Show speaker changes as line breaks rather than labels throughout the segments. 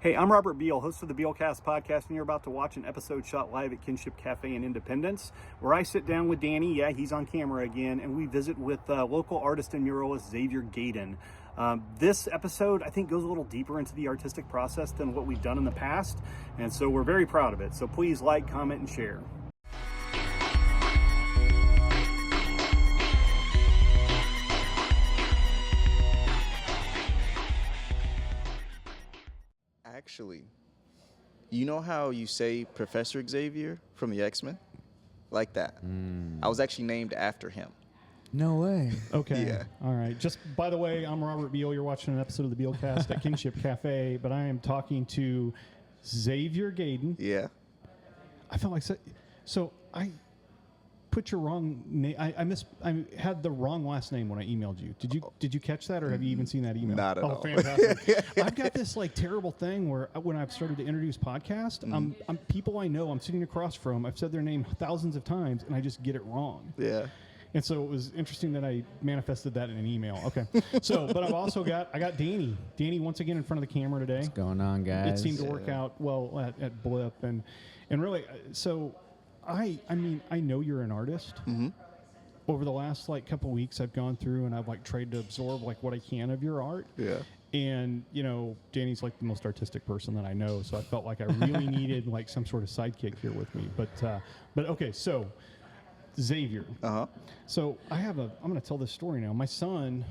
Hey, I'm Robert Beal, host of the Bealcast podcast, and you're about to watch an episode shot live at Kinship Cafe in Independence, where I sit down with Danny, yeah, he's on camera again, and we visit with local artist and muralist Xavier Gayden. This episode, I think, goes a little deeper into the artistic process than what we've done in the past, and so we're very proud of it. So please like, comment, and share.
Actually, you know how you say Professor Xavier from the X-Men? Like that. I was actually named after him.
No way.
Okay.
Yeah.
All right. Just by the way, I'm Robert Beal. You're watching an episode of the Bealcast at Kinship Cafe, but I am talking to Xavier Gayden.
Yeah.
I felt like so I put your wrong name. I had the wrong last name when I emailed you. Did you catch that, or have you even seen that email?
Not at all.
Fantastic. I've got this like terrible thing where when I've started to introduce podcasts, I'm people I know I'm sitting across from. I've said their name thousands of times, and I just get it wrong.
Yeah.
And so it was interesting that I manifested that in an email. Okay. So, but I got Danny. Danny once again in front of the camera today.
What's going on, guys?
It seemed to work out well at Blip, and really, so I mean, I know you're an artist.
Mm-hmm.
Over the last like couple weeks, I've gone through and I've like tried to absorb like what I can of your art.
Yeah.
And you know, Danny's like the most artistic person that I know, so I felt like I really needed like some sort of sidekick here with me. But okay, so Xavier. So I'm going to tell this story now. My son,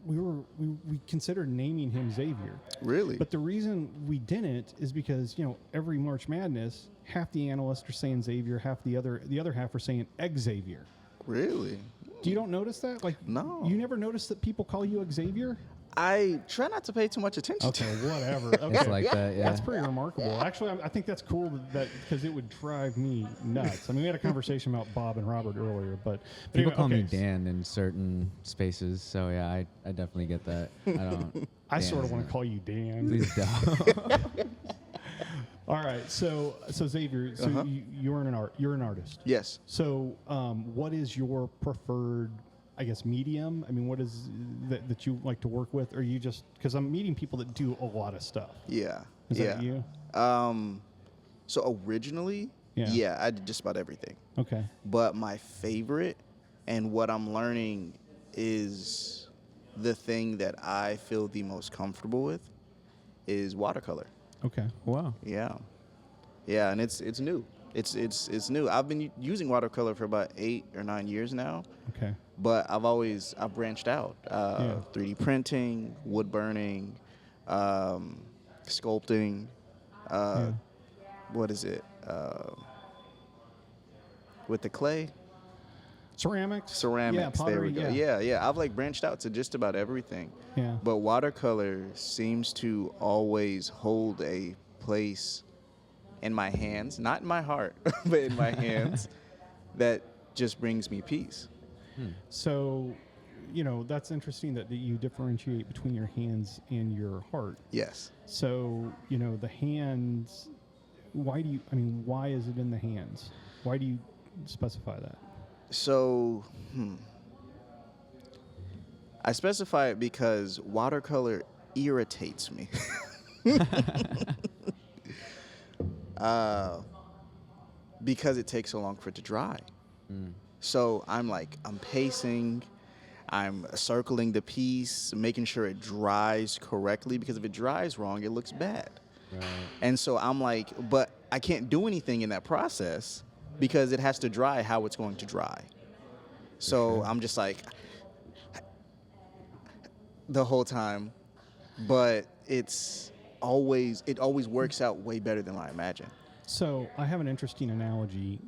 we considered naming him Xavier.
Really?
But the reason we didn't is because, you know, every March Madness, half the analysts are saying Xavier, the other half are saying Xavier.
Really?
You don't notice that? Like,
No.
You never notice that people call you Xavier?
I try not to pay too much attention
Okay,
to it.
whatever. Okay.
It's like that, yeah.
That's pretty remarkable. Actually, I think that's cool that because it would drive me nuts. I mean, we had a conversation about Bob and Robert earlier, but
People
anyway,
call me
okay.
Dan in certain spaces, so yeah, I definitely get that. I don't.
I
Dan
sort of
is
want
not-
to call you Dan.
Please don't.
All right, so Xavier, so you're an artist.
Yes.
So, what is your preferred, I guess, medium? I mean, what is that you like to work with? Or you just because I'm meeting people that do a lot of stuff.
Yeah.
Is that you?
So originally,
Yeah.
I did just about everything.
Okay.
But my favorite and what I'm learning is the thing that I feel the most comfortable with is watercolor.
Okay.
Wow.
Yeah. Yeah, and it's new. It's new. I've been using watercolor for about 8 or 9 years now.
Okay.
But I've branched out. 3D printing, wood burning, sculpting, what is it? With the clay?
Ceramics.
Ceramics.
Yeah, pottery,
there we go. Yeah. I've like branched out to just about everything.
Yeah.
But watercolor seems to always hold a place in my hands, not in my heart, but in my hands, that just brings me peace.
So, you know, that's interesting that you differentiate between your hands and your heart.
Yes.
So, you know, the hands, why is it in the hands? Why do you specify that?
So, I specify it because watercolor irritates me. Because it takes so long for it to dry. So I'm pacing, I'm circling the piece, making sure it dries correctly, because if it dries wrong, it looks bad.
Right.
And so I'm like, but I can't do anything in that process because it has to dry how it's going to dry. So I'm just like the whole time, but it always works out way better than I imagine.
So I have an interesting analogy.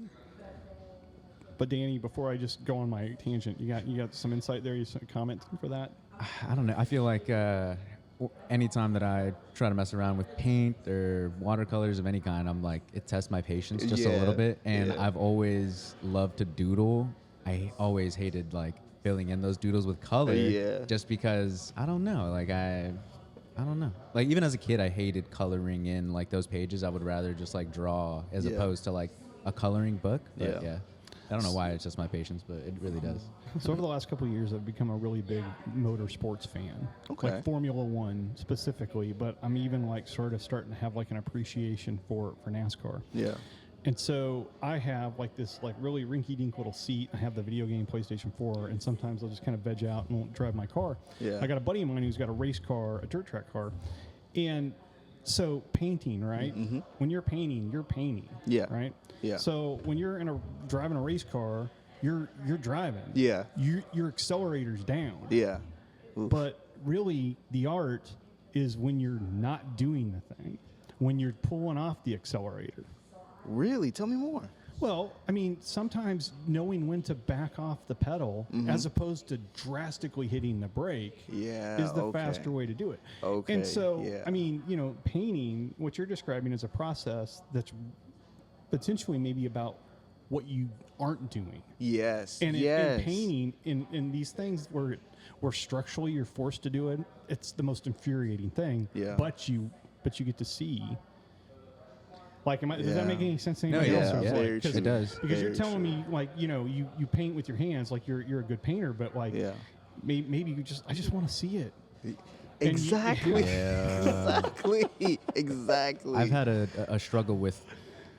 But Danny, before I just go on my tangent, you got some insight there? You some comment for that?
I don't know. I feel like anytime that I try to mess around with paint or watercolors of any kind, I'm like, it tests my patience just a little bit. And I've always loved to doodle. I always hated like filling in those doodles with color. Just because I don't know. Like I don't know. Like even as a kid, I hated coloring in like those pages. I would rather just like draw as opposed to like a coloring book. But yeah. I don't know why it's just my patience, but it really does.
So over the last couple of years, I've become a really big motorsports fan.
Okay.
Like Formula One specifically, but I'm even like sort of starting to have like an appreciation for NASCAR.
Yeah.
And so I have like this like really rinky-dink little seat. I have the video game PlayStation 4, and sometimes I'll just kind of veg out and won't drive my car.
Yeah.
I got a buddy of mine who's got a race car, a dirt track car, and so painting, right?
Mm-hmm.
When you're painting, you're painting.
Yeah.
Right.
Yeah.
So when you're driving a race car, you're driving.
Yeah.
Your accelerator's down.
Yeah. Oof.
But really, the art is when you're not doing the thing, when you're pulling off the accelerator.
Really? Tell me more.
Well, I mean, sometimes knowing when to back off the pedal as opposed to drastically hitting the brake is the faster way to do it.
Okay.
And so,
yeah.
I mean, painting, what you're describing is a process that's potentially maybe about what you aren't doing.
Yes.
And
yes.
in painting, in these things where structurally you're forced to do it, it's the most infuriating thing.
Yeah.
But you get to see. Like, does that make any sense to
No,
anybody
yeah,
else?
yeah,
very
it
true.
does.
Because you're
Very
telling
true.
me, like, you paint with your hands, like you're a good painter, but like,
Yeah.
maybe I just want to see it.
Exactly.
Yeah.
Exactly.
I've had a struggle with,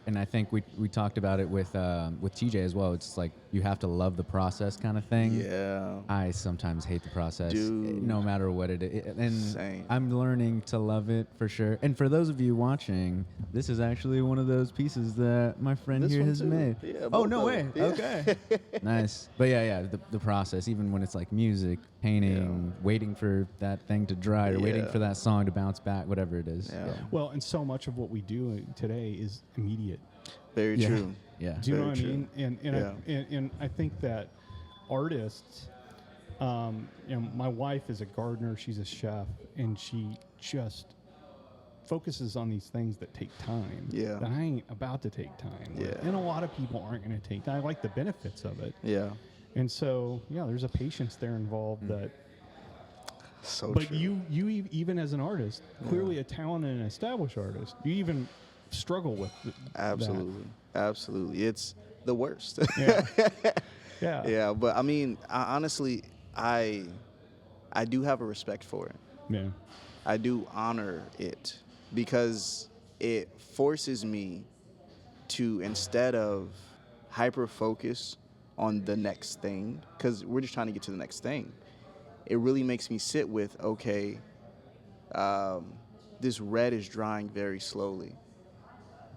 and I think we talked about it with TJ as well. It's like you have to love the process kind of thing.
Yeah.
I sometimes hate the process,
Dude.
no matter what it is. And
Same.
I'm learning to love it for sure. And for those of you watching, this is actually one of those pieces that my friend
This
here
one
has
too.
made.
Yeah,
Oh,
both
no
of
way.
them. Yeah.
Okay. Nice. But yeah, the process, even when it's like music, painting, waiting for that thing to dry or waiting
Yeah.
for that song to bounce back, whatever it is.
Yeah.
Well, and so much of what we do today is immediate.
Very
Yeah.
true.
Yeah.
Do you know
Very
what I
true.
mean? And I think that artists, my wife is a gardener, she's a chef, and she just focuses on these things that take time.
Yeah.
That I ain't about to take time. with.
Yeah.
And a lot of people aren't going to take time. I like the benefits of it.
Yeah.
And so, yeah, there's a patience there involved that.
So
But
true.
you even as an artist, clearly a talented and established artist, you even struggle with
Absolutely. Absolutely. It's the worst.
that. Yeah.
Yeah, but I mean, honestly, I do have a respect for it.
Yeah.
I do honor it because it forces me to, instead of hyper focus on the next thing, because we're just trying to get to the next thing, it really makes me sit with, okay, this red is drying very slowly.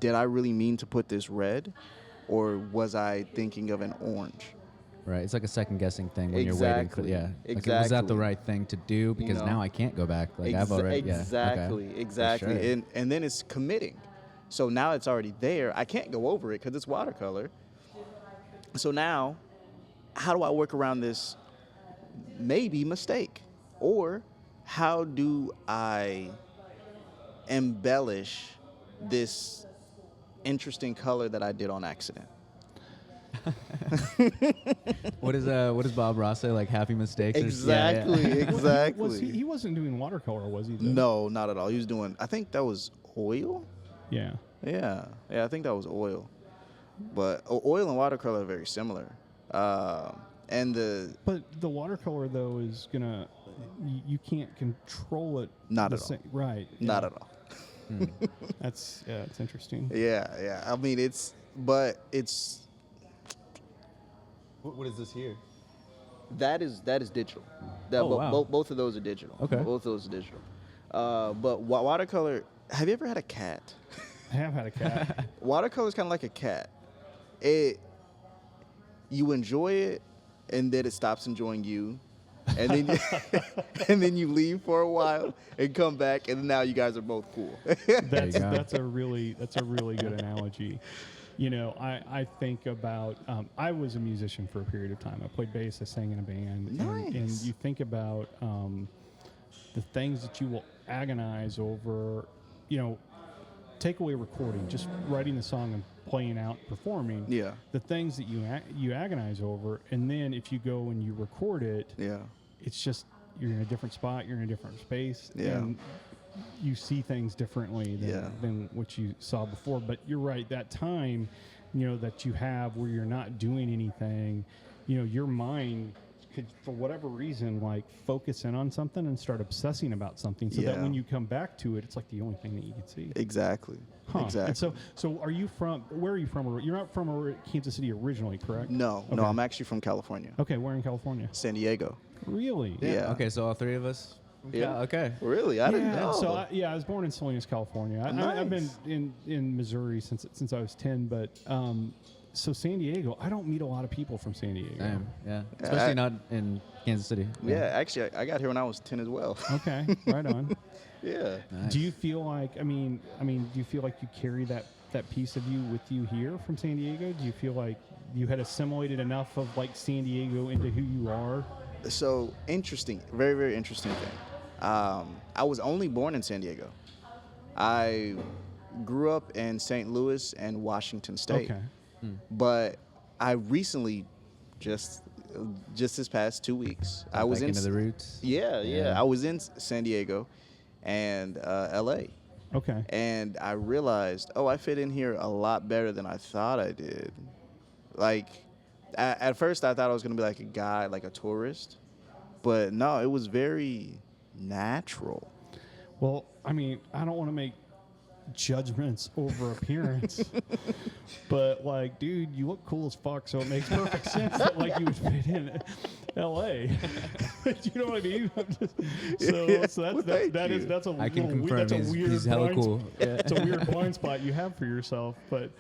Did I really mean to put this red, or was I thinking of an orange?
Right. It's like a second guessing thing when you're waiting for,
Exactly.
Like, was that
Exactly.
the right thing to do? Because
know?
now I can't go back. Like I've already,
Exactly,
yeah. Okay.
exactly.
For sure.
And then it's committing. So now it's already there. I can't go over it because it's watercolor. So now, how do I work around this maybe mistake? Or how do I embellish this interesting color that I did on accident?
What does Bob Ross say? Like happy mistakes?
Exactly,
Or,
exactly.
He wasn't doing watercolor, was he? though?
No, not at all. He was doing, I think that was oil.
Yeah.
Yeah, I think that was oil. But oil and watercolor are very similar. And
But the watercolor though is gonna, you can't control it.
Not
the
at all.
same- Right.
not
yeah.
at all.
It's interesting.
Yeah. I mean, it's. What is this here? That is digital.
wow.
Both of those are digital.
Okay.
Both of those are digital. But watercolor. Have you ever had a cat?
I have had a cat.
Watercolor is kind of like a cat. You enjoy it, and then it stops enjoying you, and then and then you leave for a while and come back, and now you guys are both cool.
That's a really good analogy. You know, I think about, I was a musician for a period of time. I played bass, I sang in a band. And
Nice.
you think about the things that you will agonize over, take away recording, just writing the song and playing out, performing.
Yeah.
The things that you agonize over, and then if you go and you record it,
Yeah.
it's just, you're in a different spot, you're in a different space.
Yeah.
And you see things differently than what you saw before. But you're right, that time that you have where you're not doing anything, your mind could, for whatever reason, like focus in on something and start obsessing about something, so that when you come back to it, it's like the only thing that you can see.
Exactly.
Huh.
Exactly.
And so where are you from? You're not from Kansas City originally, correct?
No,
Okay.
no, I'm actually from California.
Okay, where in California?
San Diego.
Really?
Yeah.
Okay, so all three of us.
Yeah.
Okay.
Really? I didn't know.
So I was born in Salinas, California. I've been in Missouri since I was 10, but so San Diego, I don't meet a lot of people from San Diego.
Same. Yeah. Especially not in Kansas City.
Yeah, actually, I got here when I was 10 as well.
Okay, right on.
Yeah.
Nice.
Do you feel like do you feel like you carry that piece of you with you here from San Diego? Do you feel like you had assimilated enough of like San Diego into who you are?
So interesting, very, very interesting thing. I was only born in San Diego. I grew up in St. Louis and Washington State.
Okay.
But I recently, just this past 2 weeks, I was
back
in
into the roots.
Yeah. I was in San Diego and LA.
Okay.
And I realized, I fit in here a lot better than I thought I did. Like, at first I thought I was going to be like a guy, like a tourist. But no, it was very natural.
Well, I don't want to make judgments over appearance, but like, dude, you look cool as fuck, so it makes perfect sense that like you would fit in L.A. You know what I mean? So that's a
I can
little
confirm
that's a weird
he's hella
blind
cool.
It's a weird blind spot you have for yourself, but.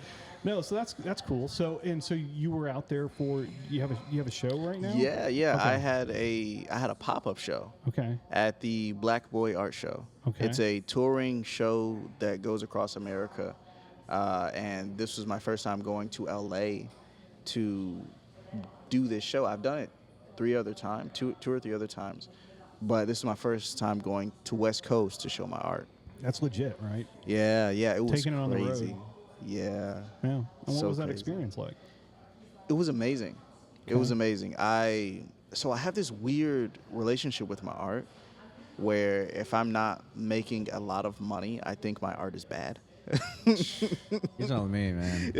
No, so that's cool. So you were out there for you have a show right now?
Yeah.
Okay.
I had a pop-up show.
Okay.
At the Black Boy Art Show.
Okay.
It's a touring show that goes across America, and this was my first time going to LA to do this show. I've done it two or three other times, but this is my first time going to West Coast to show my art.
That's legit, right?
Yeah, it was
Taking it on the
crazy.
road.
Yeah.
Yeah. And what
So
was that
crazy.
experience like?
It was amazing. It was amazing. So I have this weird relationship with my art where if I'm not making a lot of money, I think my art is bad.
You're telling me, man.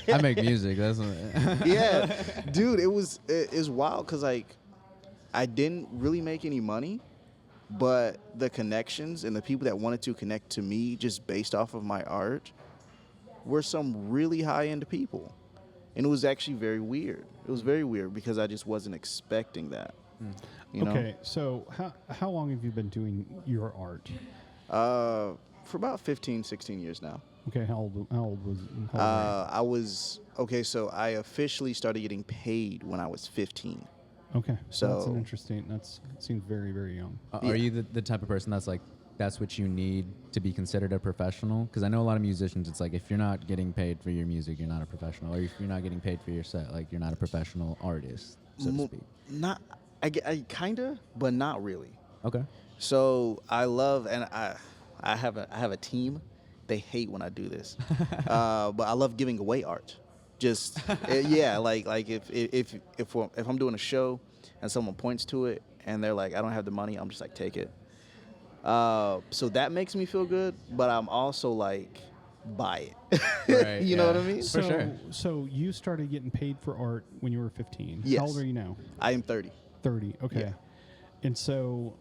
I make music. That's
Yeah, dude, it was wild because like I didn't really make any money, but the connections and the people that wanted to connect to me just based off of my art were some really high-end people. And it was actually very weird. It was very weird because I just wasn't expecting that. You know?
Okay, so how long have you been doing your art?
For about 15, 16 years now.
Okay, how old was
so I officially started getting paid when I was 15.
Okay, so that's
So
that seems very, very young.
Are you the type of person that's like, that's what you need to be considered a professional? Because I know a lot of musicians, it's like, if you're not getting paid for your music, you're not a professional. Or if you're not getting paid for your set, like, you're not a professional artist, so to speak.
Not, I kinda, but not really.
Okay.
So I love, and I have a team. They hate when I do this, but I love giving away art. Just like if I'm doing a show and someone points to it and they're like, I don't have the money, I'm just like, take it. So that makes me feel good, but I'm also like, buy it.
Right,
you know what I mean?
For sure.
So you started getting paid for art when you were 15.
Yes.
How old are you now?
I am 30.
30. Okay.
Yeah.
And so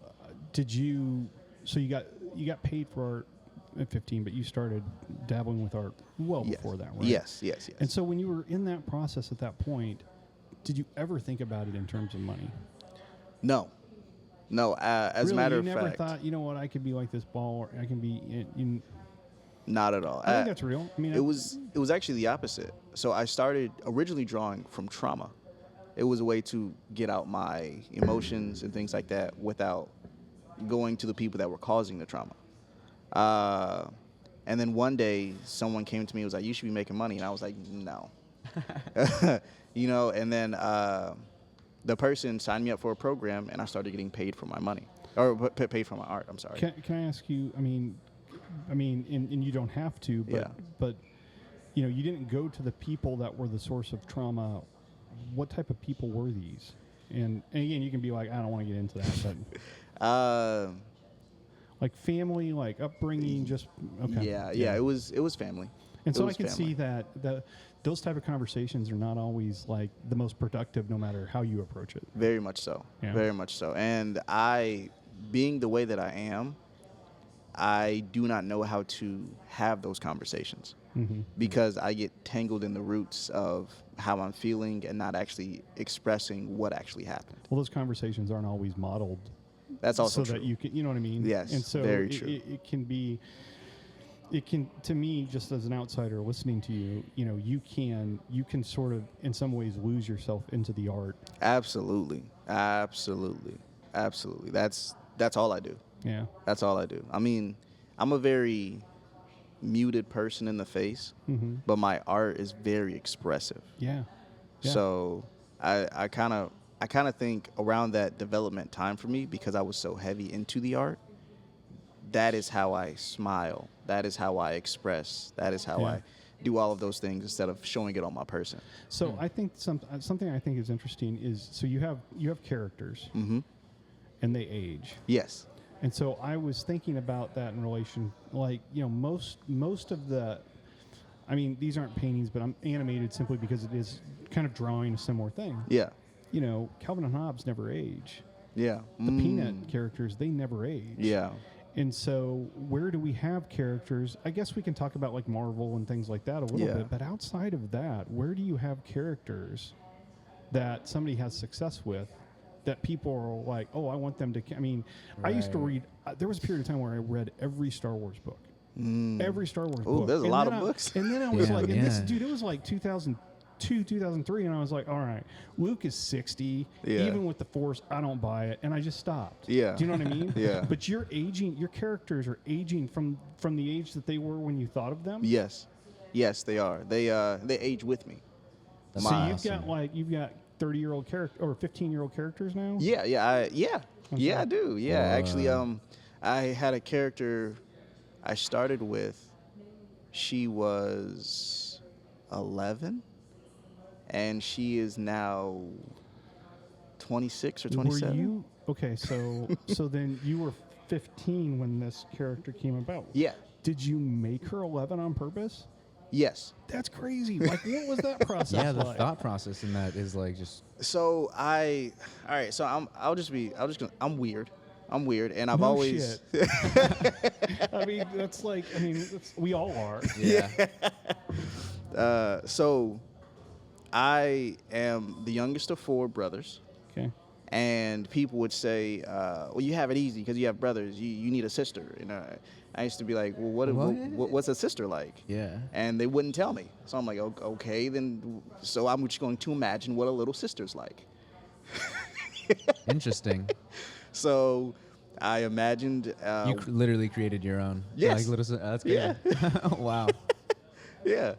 you got paid for art at 15, but you started dabbling with art before that, right?
Yes.
And so when you were in that process at that point, did you ever think about it in terms of money?
No. As a matter of
you
fact,
never thought, you know what, I could be like this ball, or I can be in.
not at all.
I think that's real. I mean,
It was actually the opposite. So I started originally drawing from trauma. It was a way to get out my emotions and things like that without going to the people that were causing the trauma. And then one day someone came to me and was like, you should be making money. And I was like, no. And then the person signed me up for a program and I started getting paid for my money, or paid for my art. I'm sorry.
Can I ask you, I mean, and you don't have to, but you didn't go to the people that were the source of trauma. What type of people were these? And again, you can be like, I don't want to get into that, but like family, like upbringing, just okay.
Yeah. It was family.
And
It
so I
was
can
family.
see that those type of conversations are not always like the most productive, no matter how you approach it.
Very much so.
Yeah.
Very much so. And being the way that I am, I do not know how to have those conversations because I get tangled in the roots of how I'm feeling and not actually expressing what actually happened.
Well, those conversations aren't always modeled
That's also
so
true.
that you can, you know what I mean?
Yes,
And so
very true.
it can be, to me, just as an outsider listening to you, you can sort of in some ways lose yourself into the art.
Absolutely. That's all I do.
Yeah.
That's all I do. I mean, I'm a very muted person in the face, but my art is very expressive.
Yeah. Yeah.
So I kind of think around that development time for me, because I was so heavy into the art, that is how I smile. That is how I express. That is how I do all of those things instead of showing it on my person.
So I think something I think is interesting is, so you have characters and they age.
Yes.
And so I was thinking about that in relation, like, most of the, I mean, these aren't paintings, but I'm animated simply because it is kind of drawing a similar thing.
Yeah.
Calvin and Hobbes never age.
Yeah.
The Peanut characters, they never age.
Yeah.
And so where do we have characters? I guess we can talk about like Marvel and things like that a little bit, but outside of that, where do you have characters that somebody has success with that people are like, oh, I want them to, I mean, I used to read, there was a period of time where I read every Star Wars book. Every Star Wars book.
There's a lot of books.
And then I was like, and this,
Yeah.
dude, it was like 2002, 2003, and I was like, all right, Luke is 60.
Yeah.
Even with the Force, I don't buy it, and I just stopped.
Yeah.
Do you know what I mean?
Yeah.
But you're aging. Your characters are aging from the age that they were when you thought of them.
Yes. Yes, they are. They age with me.
That's
So
awesome.
you've got 30-year-old character or 15-year-old characters now.
Yeah, I do. Yeah, actually, I had a character I started with. She was 11, and she is now 26 or 27.
Were you okay? So then you were 15 when this character came about.
Yeah.
Did you make her 11 on purpose?
Yes.
That's crazy. Like, what was that process
Yeah, the
like?
thought process in that is like just
So all right. So I'm weird. I'm weird, and I've
No
always.
shit. I mean, we all are.
yeah.
So I am the youngest of 4 brothers.
Okay.
And people would say, well, you have it easy because you have brothers. You need a sister. And I used to be like, well, what's a sister like?
Yeah.
And they wouldn't tell me. So I'm like, okay, then. So I'm just going to imagine what a little sister's like.
Interesting.
So I imagined.
You literally created your own.
Yes.
Like that's good.
Yeah.
Wow.
Yeah.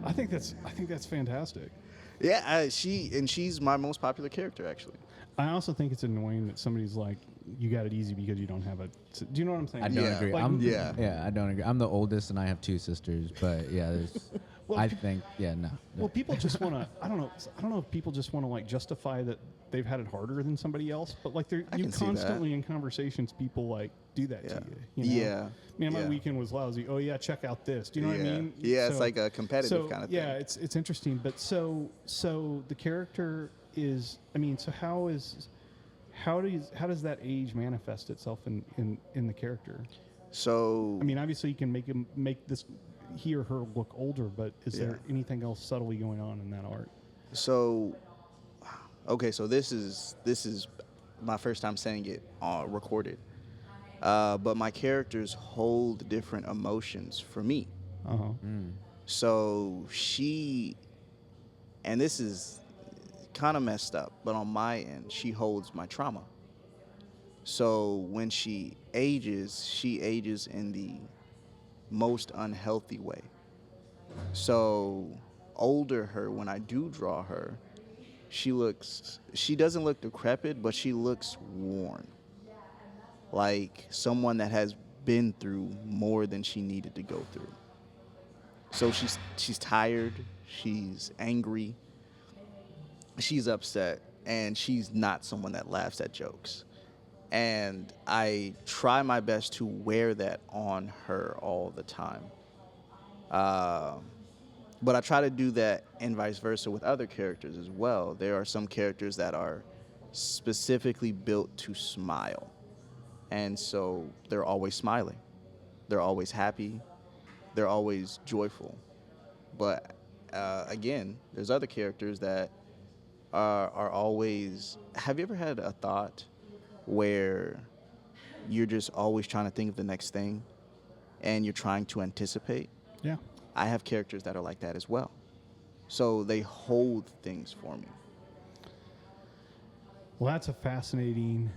I think that's fantastic.
Yeah. She's my most popular character, actually.
I also think it's annoying that somebody's like, you got it easy because you don't have a. Do you know what I'm saying?
I don't
Yeah.
agree.
Like,
Yeah, I don't agree. I'm the oldest and I have 2 sisters, but yeah, there's.
Well,
I think no.
Well, people just want to. I don't know if people just want to like justify that they've had it harder than somebody else, but like you
can see that.
constantly in conversations, people like do that
Yeah.
to you. You know?
Yeah.
Man, my
Yeah.
weekend was lousy. Oh yeah, check out this. Do you know what I mean?
Yeah, it's like a competitive kind of thing.
Yeah, it's interesting. But so the character is. I mean, so how does that age manifest itself in the character?
So
I mean, obviously you can make this he or her look older, but is there anything else subtly going on in that art?
So, okay, so this is my first time saying it recorded, but my characters hold different emotions for me. So and this is kind of messed up, but on my end, she holds my trauma. So when she ages in the most unhealthy way. So older her, when I do draw her, she doesn't look decrepit, but she looks worn. Like someone that has been through more than she needed to go through. So she's tired, she's angry, she's upset, and she's not someone that laughs at jokes. And I try my best to wear that on her all the time. But I try to do that and vice versa with other characters as well. There are some characters that are specifically built to smile. And so they're always smiling. They're always happy. They're always joyful. But again, there's other characters that are always. Have you ever had a thought where you're just always trying to think of the next thing and you're trying to anticipate?
Yeah.
I have characters that are like that as well. So they hold things for me.
Well, that's a fascinating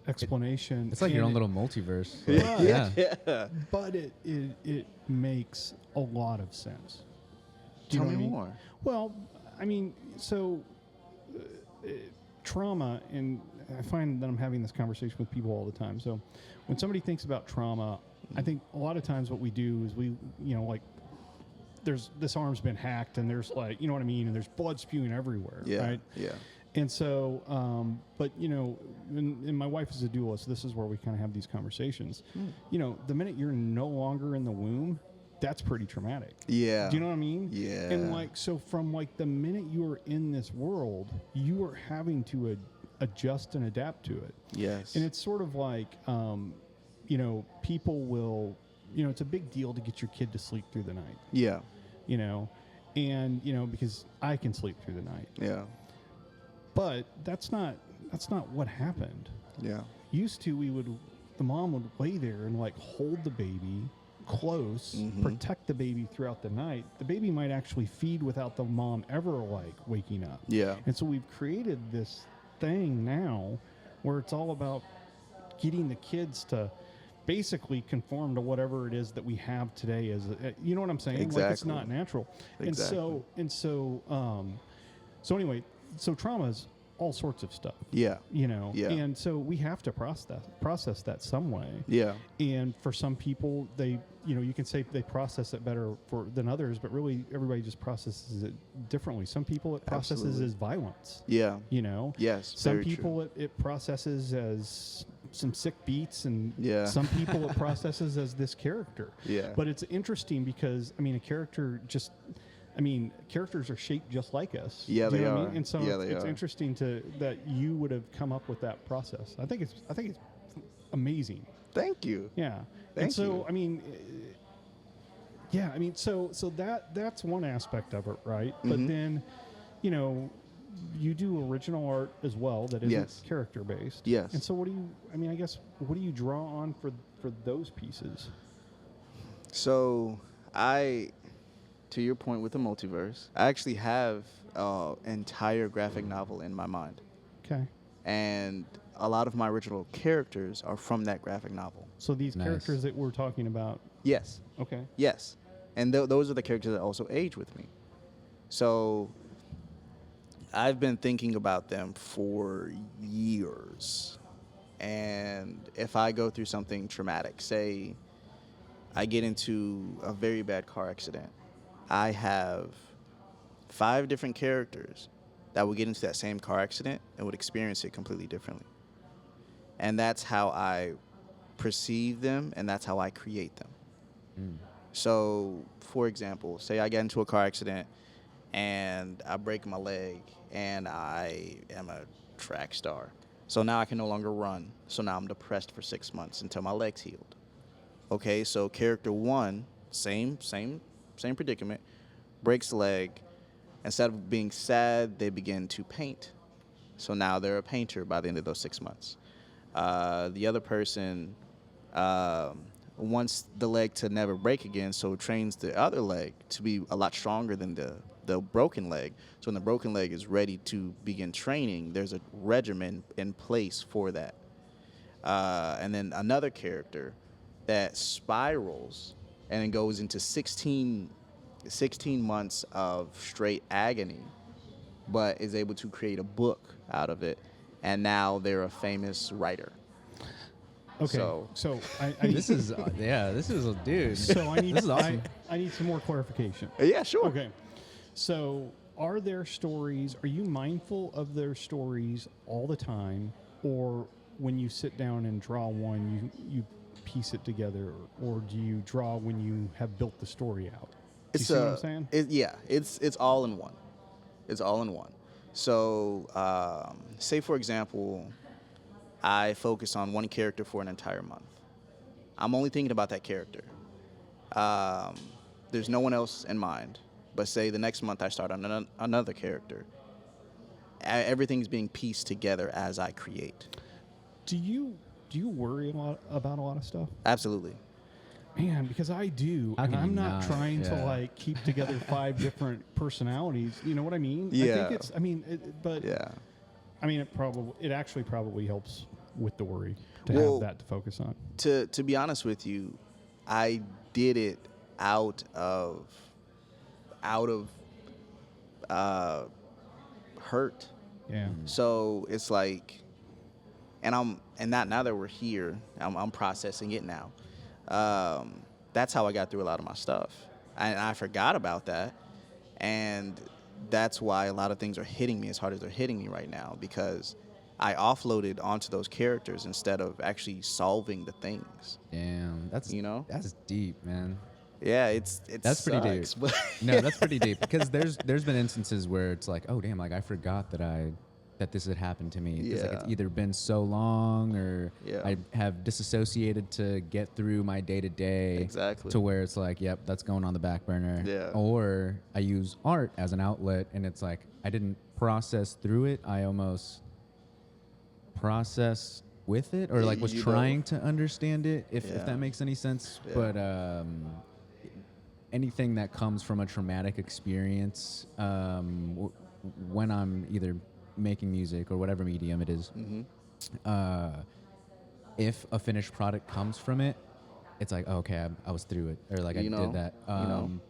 explanation.
It's like your own little multiverse.
Yeah. But it makes a lot of sense. Do you
Tell
know
me
what I mean?
more.
Well, I mean, so trauma, and I find that I'm having this conversation with people all the time. So when somebody thinks about trauma, I think a lot of times what we do is we, like, this arm's been hacked and there's like, you know what I mean? And there's blood spewing everywhere, right?
Yeah.
And so, but, and my wife is a dualist, so this is where we kind of have these conversations. The minute you're no longer in the womb, that's pretty traumatic.
Yeah.
Do you know what I mean?
Yeah.
And so from the minute you are in this world, you are having to adjust and adapt to it.
Yes.
And it's sort of like, people will, it's a big deal to get your kid to sleep through the night.
Yeah.
And, because I can sleep through the night.
Yeah.
But that's not what happened.
Yeah.
Used to, the mom would lay there and hold the baby close, protect the baby throughout the night. The baby might actually feed without the mom ever waking up.
Yeah.
And so we've created this thing now where it's all about getting the kids to basically conform to whatever it is that we have today as you know what I'm saying?
Exactly.
It's not natural.
Exactly.
So anyway, so trauma is all sorts of stuff.
Yeah.
Yeah. And so we have to process that some way.
Yeah.
And for some people, they, you can say they process it better than others, but really everybody just processes it differently. Some people it processes
Absolutely.
as violence.
Yeah.
Some
Yes. Very
people
true.
it processes as some sick beats, and
Yeah.
some people it processes as this character.
Yeah.
But it's interesting because a character just. Characters are shaped just like us.
Yeah,
Do you
they
know what I
are.
mean? And so
Yeah, they
it's
are.
interesting that you would have come up with that process. I think it's amazing.
Thank you.
Yeah.
Thank
and so
you.
So that's one aspect of it, right? But then, you do original art as well that isn't
Yes.
character based.
Yes.
And so what do you draw on for those pieces?
So to your point with the multiverse, I actually have an entire graphic novel in my mind.
Okay.
And a lot of my original characters are from that graphic novel.
So these
Nice.
characters that we're talking about.
Yes.
Okay.
Yes. And those are the characters that also age with me. So I've been thinking about them for years. And if I go through something traumatic, say I get into a very bad car accident, I have 5 different characters that would get into that same car accident and would experience it completely differently. And that's how I perceive them, and that's how I create them. So, for example, say I get into a car accident and I break my leg and I am a track star. So now I can no longer run. So now I'm depressed for 6 months until my leg's healed. Okay, so character 1, same predicament, breaks the leg. Instead of being sad, they begin to paint. So now they're a painter by the end of those 6 months. The other person wants the leg to never break again, so trains the other leg to be a lot stronger than the broken leg. So when the broken leg is ready to begin training, there's a regimen in place for that. And then another character that spirals and then goes into 16 months of straight agony, but is able to create a book out of it, and now they're a famous writer.
Okay. So I
This is a dude.
So I need
This is awesome.
I need some more clarification.
Yeah, sure.
Okay. So are there stories? Are you mindful of their stories all the time, or when you sit down and draw one, you piece it together, or do you draw when you have built the story out? Do you
It's
see what I'm saying?
it's all in one. It's all in one. So, say for example, I focus on one character for an entire month. I'm only thinking about that character. There's no one else in mind. But say the next month I start on another character. Everything's being pieced together as I create.
Do you worry about a lot of stuff?
Absolutely.
Man, because I do,
How
and
can you
I'm not
not?
trying to
Yeah.
like keep together 5 different personalities. You know what I mean? I
Yeah.
think it's. I mean, but
Yeah.
I mean, it actually probably helps with the worry to
Well,
have that to focus on.
To be honest with you, I did it out of hurt.
Yeah.
So it's like, and now that we're here, I'm processing it now. That's how I got through a lot of my stuff, and I forgot about that, and that's why a lot of things are hitting me as hard as they're hitting me right now, because I offloaded onto those characters instead of actually solving the things.
Damn, that's that's deep, man.
Yeah, it's
That's pretty deep.
sucks, but
No, that's pretty deep, because there's been instances where it's like, oh damn, like I forgot that this had happened to me, because like it's
Yeah.
either been so long, or
Yeah.
I have disassociated to get through my day to day,
Exactly.
to where it's like, yep, that's going on the back burner.
Yeah.
Or I use art as an outlet, and it's like I didn't process through it. I almost processed with it, or like was
You
trying to understand it, if
Yeah.
that makes any sense.
Yeah.
But anything that comes from a traumatic experience, when I'm either making music or whatever medium it is, if a finished product comes from it, it's like, oh, okay, I was through it, or like I did that.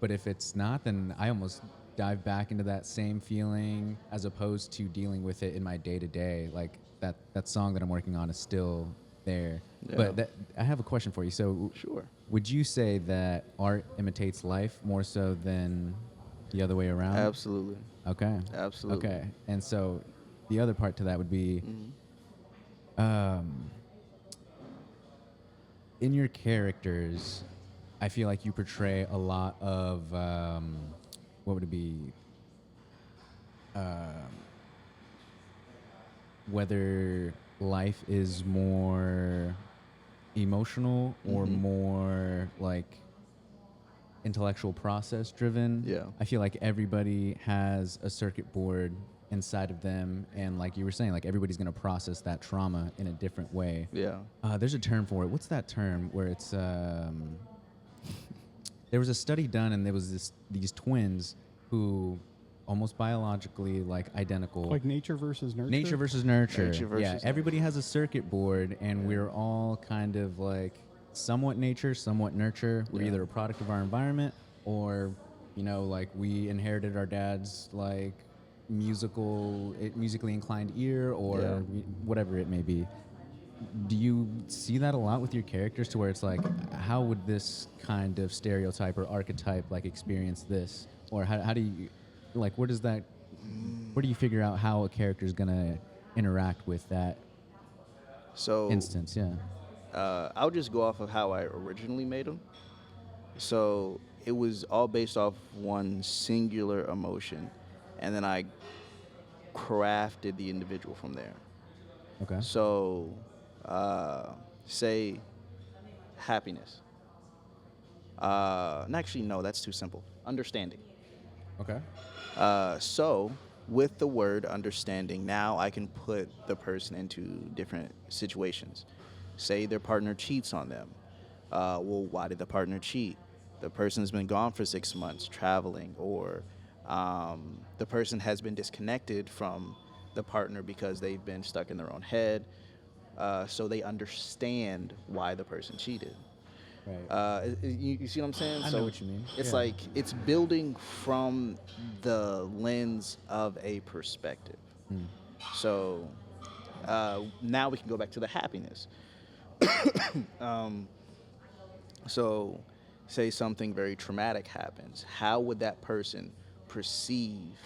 But if it's not, then I almost dive back into that same feeling, as opposed to dealing with it in my day to day. Like that song that I'm working on is still there.
Yeah.
But I have a question for you. So
Sure.
would you say that art imitates life more so than the other way around?
Absolutely.
Okay.
Absolutely.
Okay. And so the other part to that would be, in your characters, I feel like you portray a lot of, what would it be? Whether life is more emotional or more like intellectual process driven.
Yeah.
I feel like everybody has a circuit board inside of them, and like you were saying, like everybody's going to process that trauma in a different way.
Yeah.
There's a term for it. What's that term where it's there was a study done, and there was these twins who almost biologically like identical,
Like nature versus nurture.
nature versus nurture.
Nature versus
yeah,
nurture.
everybody has a circuit board, and we're all kind of like somewhat nature, somewhat nurture. We're
Yeah.
either a product of our environment, or like we inherited our dad's like musically inclined ear, or
Yeah.
whatever it may be. Do you see that a lot with your characters, to where it's like, how would this kind of stereotype or archetype like experience this, or how do you like, where do you figure out how a character is gonna interact with that
So
instance? Yeah.
I'll just go off of how I originally made them. So it was all based off one singular emotion, and then I crafted the individual from there.
Okay.
So, say happiness. Actually, no, that's too simple. Understanding.
Okay.
So, with the word understanding, now I can put the person into different situations. Say their partner cheats on them. Well, why did the partner cheat? The person's been gone for 6 months traveling, or the person has been disconnected from the partner because they've been stuck in their own head. So they understand why the person cheated.
Right.
You see what I'm saying?
I know what you mean.
It's
Yeah.
like it's building from the lens of a perspective. So now we can go back to the happiness. So say something very traumatic happens. How would that person perceive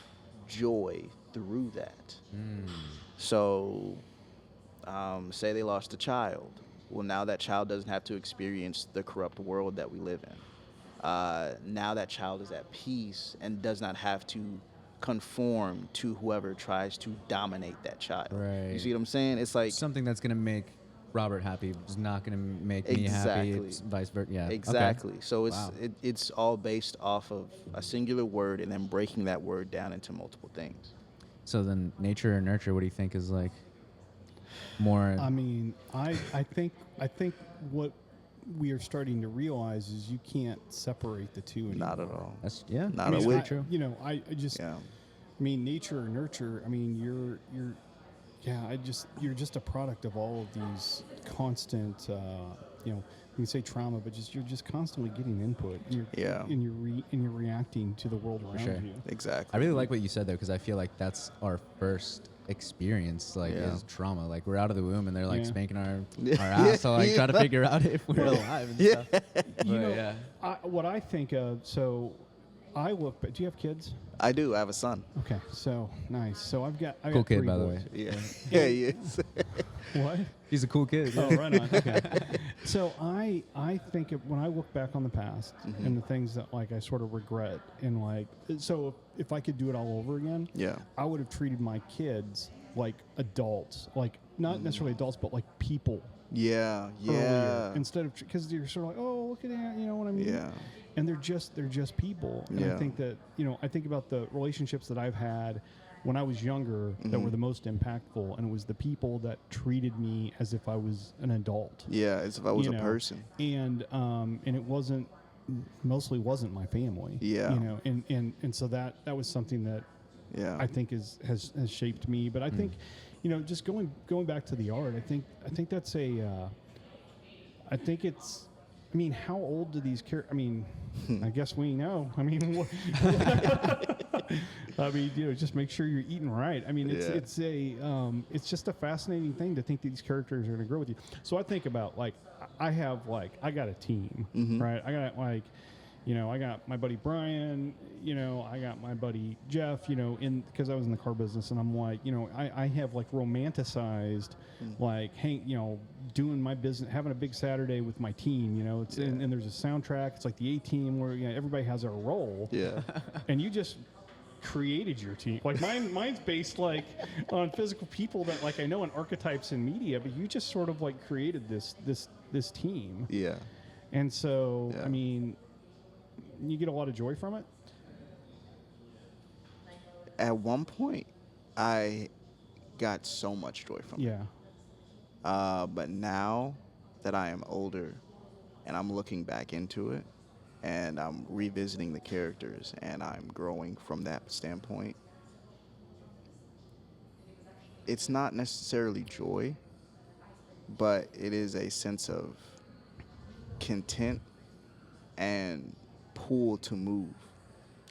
joy through that? So say they lost a child. well, now that child doesn't have to experience the corrupt world that we live in. Now that child is at peace and does not have to conform to whoever tries to dominate that child.
Right.
You see what I'm saying? It's like
something that's gonna make Robert happy is not gonna make me happy. It's vice versa. Yeah.
Exactly.
Okay.
So
Wow.
it's all based off of a singular word and then breaking that word down into multiple things.
So then, nature or nurture? What do you think is like more?
I mean, I think what we are starting to realize is you can't separate the two anymore.
Not at all.
That's yeah.
Not
I mean,
a
it's
whit.
very true.
You know, I just,
Yeah.
I mean, nature or nurture. I mean, you're just a product of all of these constant, you know, you can say trauma, but you're just constantly getting input. And you're reacting to the world around
sure.
you.
Exactly.
I really like what you said though, because I feel like that's our first experience, like
Yeah.
is trauma. Like we're out of the womb and they're like
Yeah.
spanking our ass to like try to figure out if we're alive and stuff.
You
But,
know,
yeah.
what I think of. So, I look. But do you have kids?
I do. I have a son.
Okay, so nice. So I got
Cool kid,
3
by the
boys.
way.
Yeah. Yeah, he is.
What?
He's a cool kid.
Oh, right on. Okay. So I think when I look back on the past and the things that like I sort of regret and like, so if I could do it all over again,
Yeah.
I would have treated my kids like adults, like not necessarily adults, but like people.
Yeah.
Earlier,
Yeah.
instead of because you're sort of like, oh, look at that, you know what I mean?
Yeah.
And they're just people. And I
Yeah.
think that, you know, I think about the relationships that I've had when I was younger that were the most impactful, and it was the people that treated me as if I was an adult.
Yeah. As if I was
You
a
know,
person.
And it mostly wasn't my family.
Yeah.
You know, and so that was something that
Yeah.
I think has shaped me. But I think, you know, just going back to the art, I think that's I think it's. I mean, how old do these characters? I mean, I guess we know. I mean, I mean, you know, just make sure you're eating right. I mean, it's just a fascinating thing to think that these characters are going to grow with you. So I think about like I got a team, right? I got like, you know, I got my buddy Brian, you know, I got my buddy Jeff, you know, because I was in the car business, and I'm like, you know, I have like romanticized, like, hey, you know, doing my business, having a big Saturday with my team, you know, and there's a soundtrack. It's like the A-Team where, you know, everybody has their role.
Yeah.
And you just created your team. Like mine's based like on physical people that like I know in archetypes in media, but you just sort of like created this team.
Yeah.
And so,
Yeah.
I mean, you get a lot of joy from it.
At one point, I got so much joy from it.
Yeah.
But now that I am older and I'm looking back into it and I'm revisiting the characters and I'm growing from that standpoint, it's not necessarily joy, but it is a sense of content and pull to move.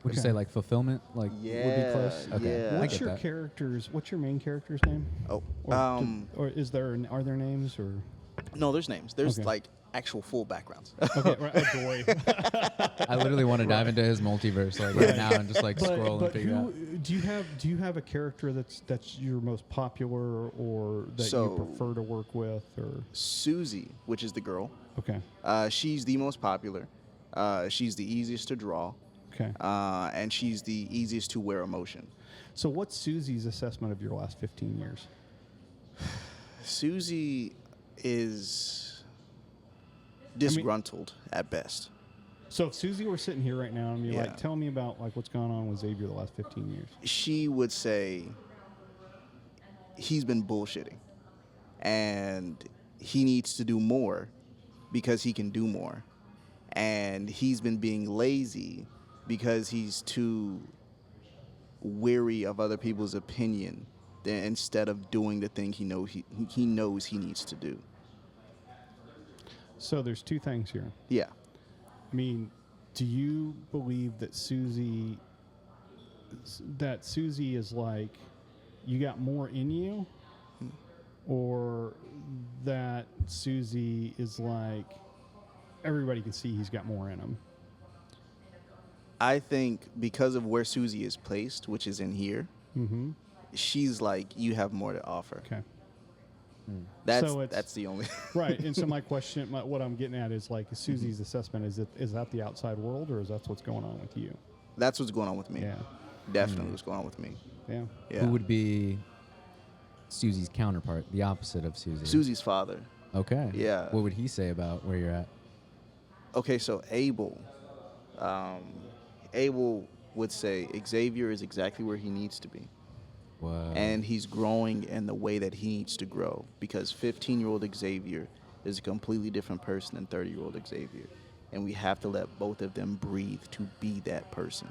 Would you
Okay.
say like fulfillment? Like would be close?
Yeah,
Okay.
yeah.
I
What's
get
your
that.
character's? What's your main character's name?
Oh,
Or, or are there names or?
no, there's names. There's
Okay.
like actual full backgrounds.
Okay, right, a boy.
I literally want to dive into his multiverse like right now and just like scroll and figure out.
Do you have a character that's your most popular or that
So-
you prefer to work with or?
Susie, which is the girl,
Okay.
she's the most popular. She's the easiest to draw.
Okay.
And she's the easiest to wear emotion.
So what's Susie's assessment of your last 15 years?
Susie is disgruntled at best.
So if Susie were sitting here right now and you're
Yeah.
like, tell me about like what's gone on with Xavier the last 15 years.
She would say he's been bullshitting and he needs to do more because he can do more. And he's been being lazy because he's too weary of other people's opinion instead of doing the thing he knows he needs to do.
So there's two things here.
Yeah.
I mean, do you believe that Susie is like, you got more in you? Or that Susie is like, everybody can see he's got more in him?
I think because of where Susie is placed, which is in here,
Mm-hmm.
she's like, you have more to offer.
Okay.
That's the only.
Right. And so my question, what I'm getting at is like Susie's assessment, is that the outside world or is that what's going on with you?
That's what's going on with me.
Yeah.
Definitely what's going on with me.
Yeah.
Yeah.
Who would be Susie's counterpart, the opposite of Susie?
Susie's father.
Okay.
Yeah.
What would he say about where you're at?
Okay, so Abel would say Xavier is exactly where he needs to be.
Wow.
And he's growing in the way that he needs to grow, because 15-year-old Xavier is a completely different person than 30-year-old Xavier. And we have to let both of them breathe to be that person.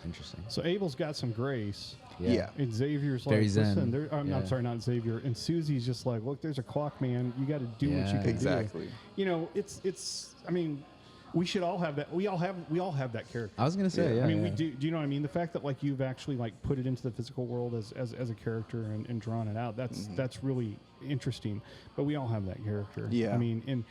Interesting.
So Abel's got some grace.
Yeah.
And Xavier's
Very
like,
zen.
listen, I'm sorry, not Xavier. And Susie's just like, look, there's a clock, man. You got to do what you can
Exactly.
do. You know, it's. I mean, we should all have that. We all have that character.
I was gonna say, yeah.
I mean, we do. Do you know what I mean? The fact that like you've actually like put it into the physical world as a character and drawn it out. That's really interesting. But we all have that character.
Yeah.
I mean,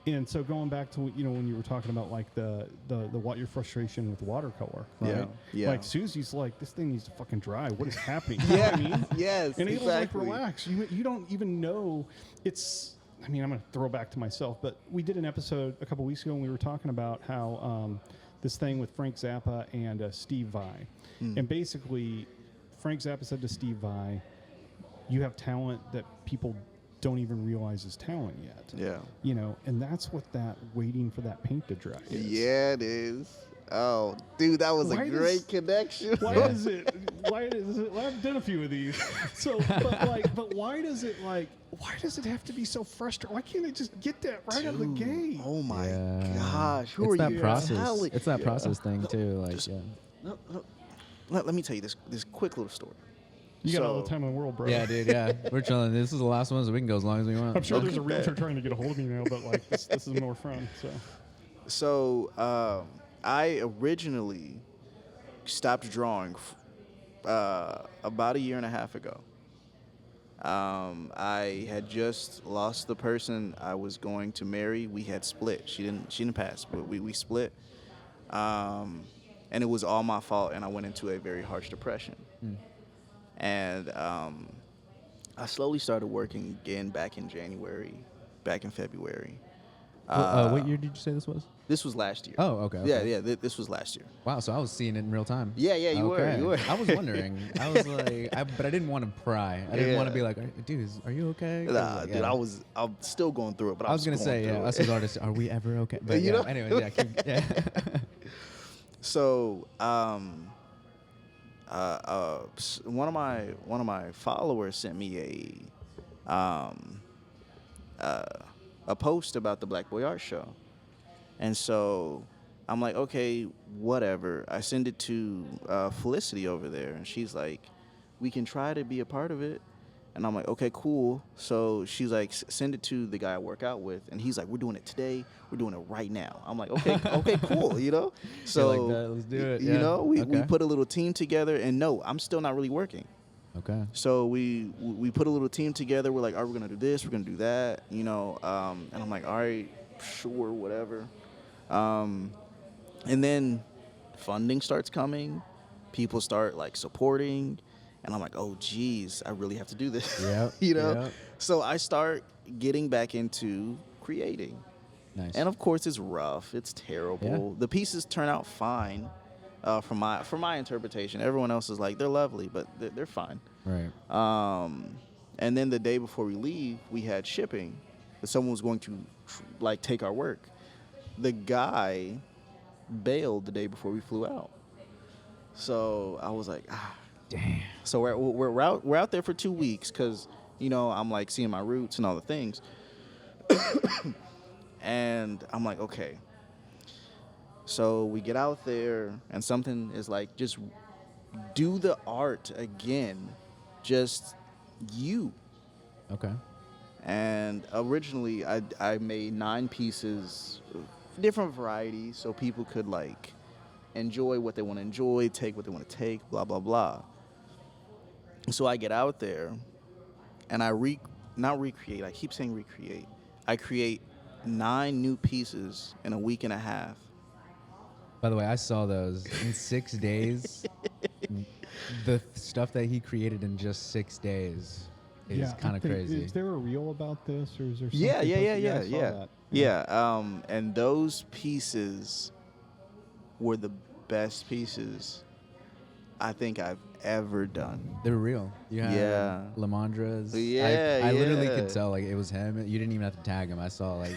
and so going back to when you were talking about like the what your frustration with watercolor, right?
Yeah.
Like Susie's like, this thing needs to fucking dry. What is happening?
Yeah.
You know what I mean?
Yes.
And Abel's
exactly.
like, relax. You don't even know. It's. I mean, I'm going to throw back to myself, but we did an episode a couple weeks ago and we were talking about how this thing with Frank Zappa and Steve Vai. And basically, Frank Zappa said to Steve Vai, you have talent that people don't even realize is talent yet.
Yeah.
You know, and that's what that waiting for that paint to dry is.
Yeah, it is. Oh, dude, that was
Why
a
does-
great connection.
Why is it? Well, I've done a few of these. So, but why does it have to be so frustrating? Why can't it just get that right out of the gate?
Oh my
Yeah.
gosh, who
It's
are
that
you?
process.
telling-
It's that process thing too. Like, yeah.
Let me tell you this quick little story.
You got all
So-
the time in the world, bro.
Yeah, dude. Yeah, we're chilling. This is the last one, so we can go as long as we want.
I'm sure there's a
Okay.
realtor trying to get a hold of me now, but like this is more fun.
So I originally stopped drawing about a year and a half ago. I had just lost the person I was going to marry. We had split. She didn't pass, but we split. And it was all my fault, and I went into a very harsh depression. And I slowly started working again back in February.
What year did you say this was?
This was last year.
Oh, okay.
Yeah, this was last year.
Wow, so I was seeing it in real time.
Yeah, you were.
I was wondering. I was like, but I didn't want to pry. I didn't want to be like, dude, are you okay?
Nah,
Like,
dude, I'm still going through it, but
I was gonna say, yeah, us as artists, are we ever okay? But
You know?
anyways, yeah, yeah.
So, one of my followers sent me a post about the Black Boy Art Show, and so I'm like, okay, whatever. I send it to Felicity over there, and she's like, we can try to be a part of it. And I'm like, okay, cool. So she's like, send it to the guy I work out with. And he's like, we're doing it today. We're doing it right now. I'm like, okay, cool, you know? So,
like that, let's do it,
You
yeah.
know, we
Okay.
put a little team together. And no, I'm still not really working.
Okay.
So we put a little team together. We're like, all right, we're going to do this. We're going to do that, you know? And I'm like, all right, sure, whatever. And then funding starts coming. People start, like, supporting. And I'm like, oh, geez, I really have to do this.
Yep,
you know?
yep.
So I start getting back into creating.
Nice.
And, of course, it's rough. It's terrible.
Yeah.
The pieces turn out fine from my interpretation. Everyone else is like, they're lovely, but they're fine.
Right.
And then the day before we leave, we had shipping. Someone was going to, like, take our work. The guy bailed the day before we flew out. So I was like,
Damn.
So we're out there for 2 weeks because, you know, I'm like seeing my roots and all the things. And I'm like, okay. So we get out there and something is like, just do the art again. Just you.
Okay.
And originally I made 9 pieces, different varieties, so people could like enjoy what they want to enjoy, take what they want to take, blah, blah, blah. So I get out there and I I keep saying recreate. I create 9 new pieces in a week and a half.
By the way, I saw those in 6 days. The stuff that he created in just 6 days. is kind of crazy.
Is there a reel about this, or is there?
Yeah.
I saw that.
Yeah. And those pieces were the best pieces I think I've ever done.
They're real. You had Lamondras. I literally could tell like it was him. You didn't even have to tag him. I saw like,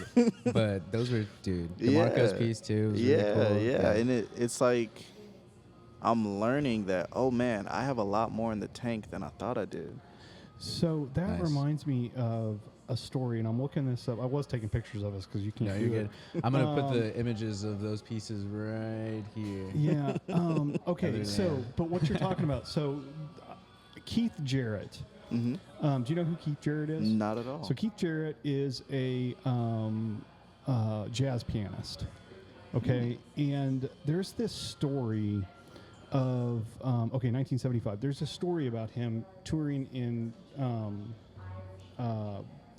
but those were, dude. DeMarco's piece too. Was really cool.
Yeah. And it's like I'm learning that, oh man, I have a lot more in the tank than I thought I did.
So that reminds me of a story, and I'm looking this up. I was taking pictures of us because you can't do it.
I'm going to put the images of those pieces right here.
Yeah. Okay, so, but what you're talking about, so Keith Jarrett. Mm-hmm. Do you know who Keith Jarrett is?
Not at all.
So Keith Jarrett is a jazz pianist. Okay, and there's this story of 1975. There's a story about him touring in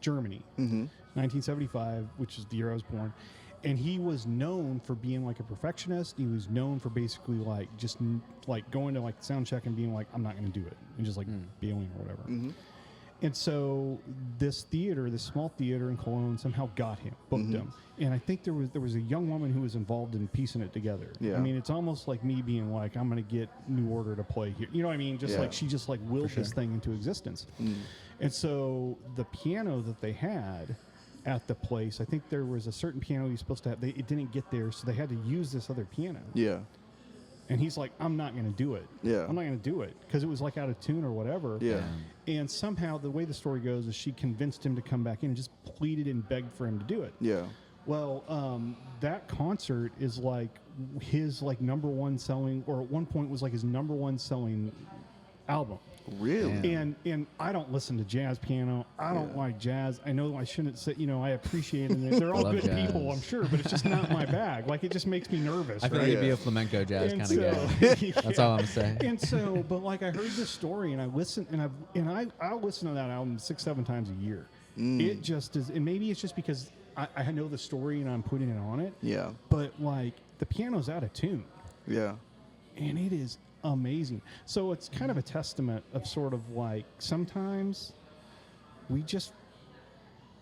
Germany, 1975, which is the year I was born, and he was known for being like a perfectionist. He was known for basically like just like going to like sound check and being like, I'm not going to do it, and just like bailing or whatever. And so this small theater in Cologne somehow got him, booked him. And I think there was a young woman who was involved in piecing it together. Yeah. I mean, it's almost like me being like, I'm going to get New Order to play here. You know what I mean? Just like she just like willed this thing into existence. And so the piano that they had at the place, I think there was a certain piano you're supposed to have. It didn't get there, so they had to use this other piano. Yeah. And he's like, I'm not going to do it. Yeah. I'm not going to do it because it was like out of tune or whatever. Yeah. And somehow the way the story goes is she convinced him to come back in and just pleaded and begged for him to do it. Yeah. Well, that concert is like his like number one selling, or at one point was like his number one selling album. Really? And I don't listen to jazz piano. I don't like jazz. I know I shouldn't say, I appreciate it. They're all good people, I'm sure, but it's just not my bag. Like, it just makes me nervous.
I feel like you'd be a flamenco jazz kind of guy. That's all I'm saying.
And so, but like I heard this story and I listened and I listen to that album 6-7 times a year. It just is, and maybe it's just because I know the story and I'm putting it on it. Yeah. But like the piano's out of tune. Yeah. And it is amazing. So it's kind of a testament of sort of like sometimes we just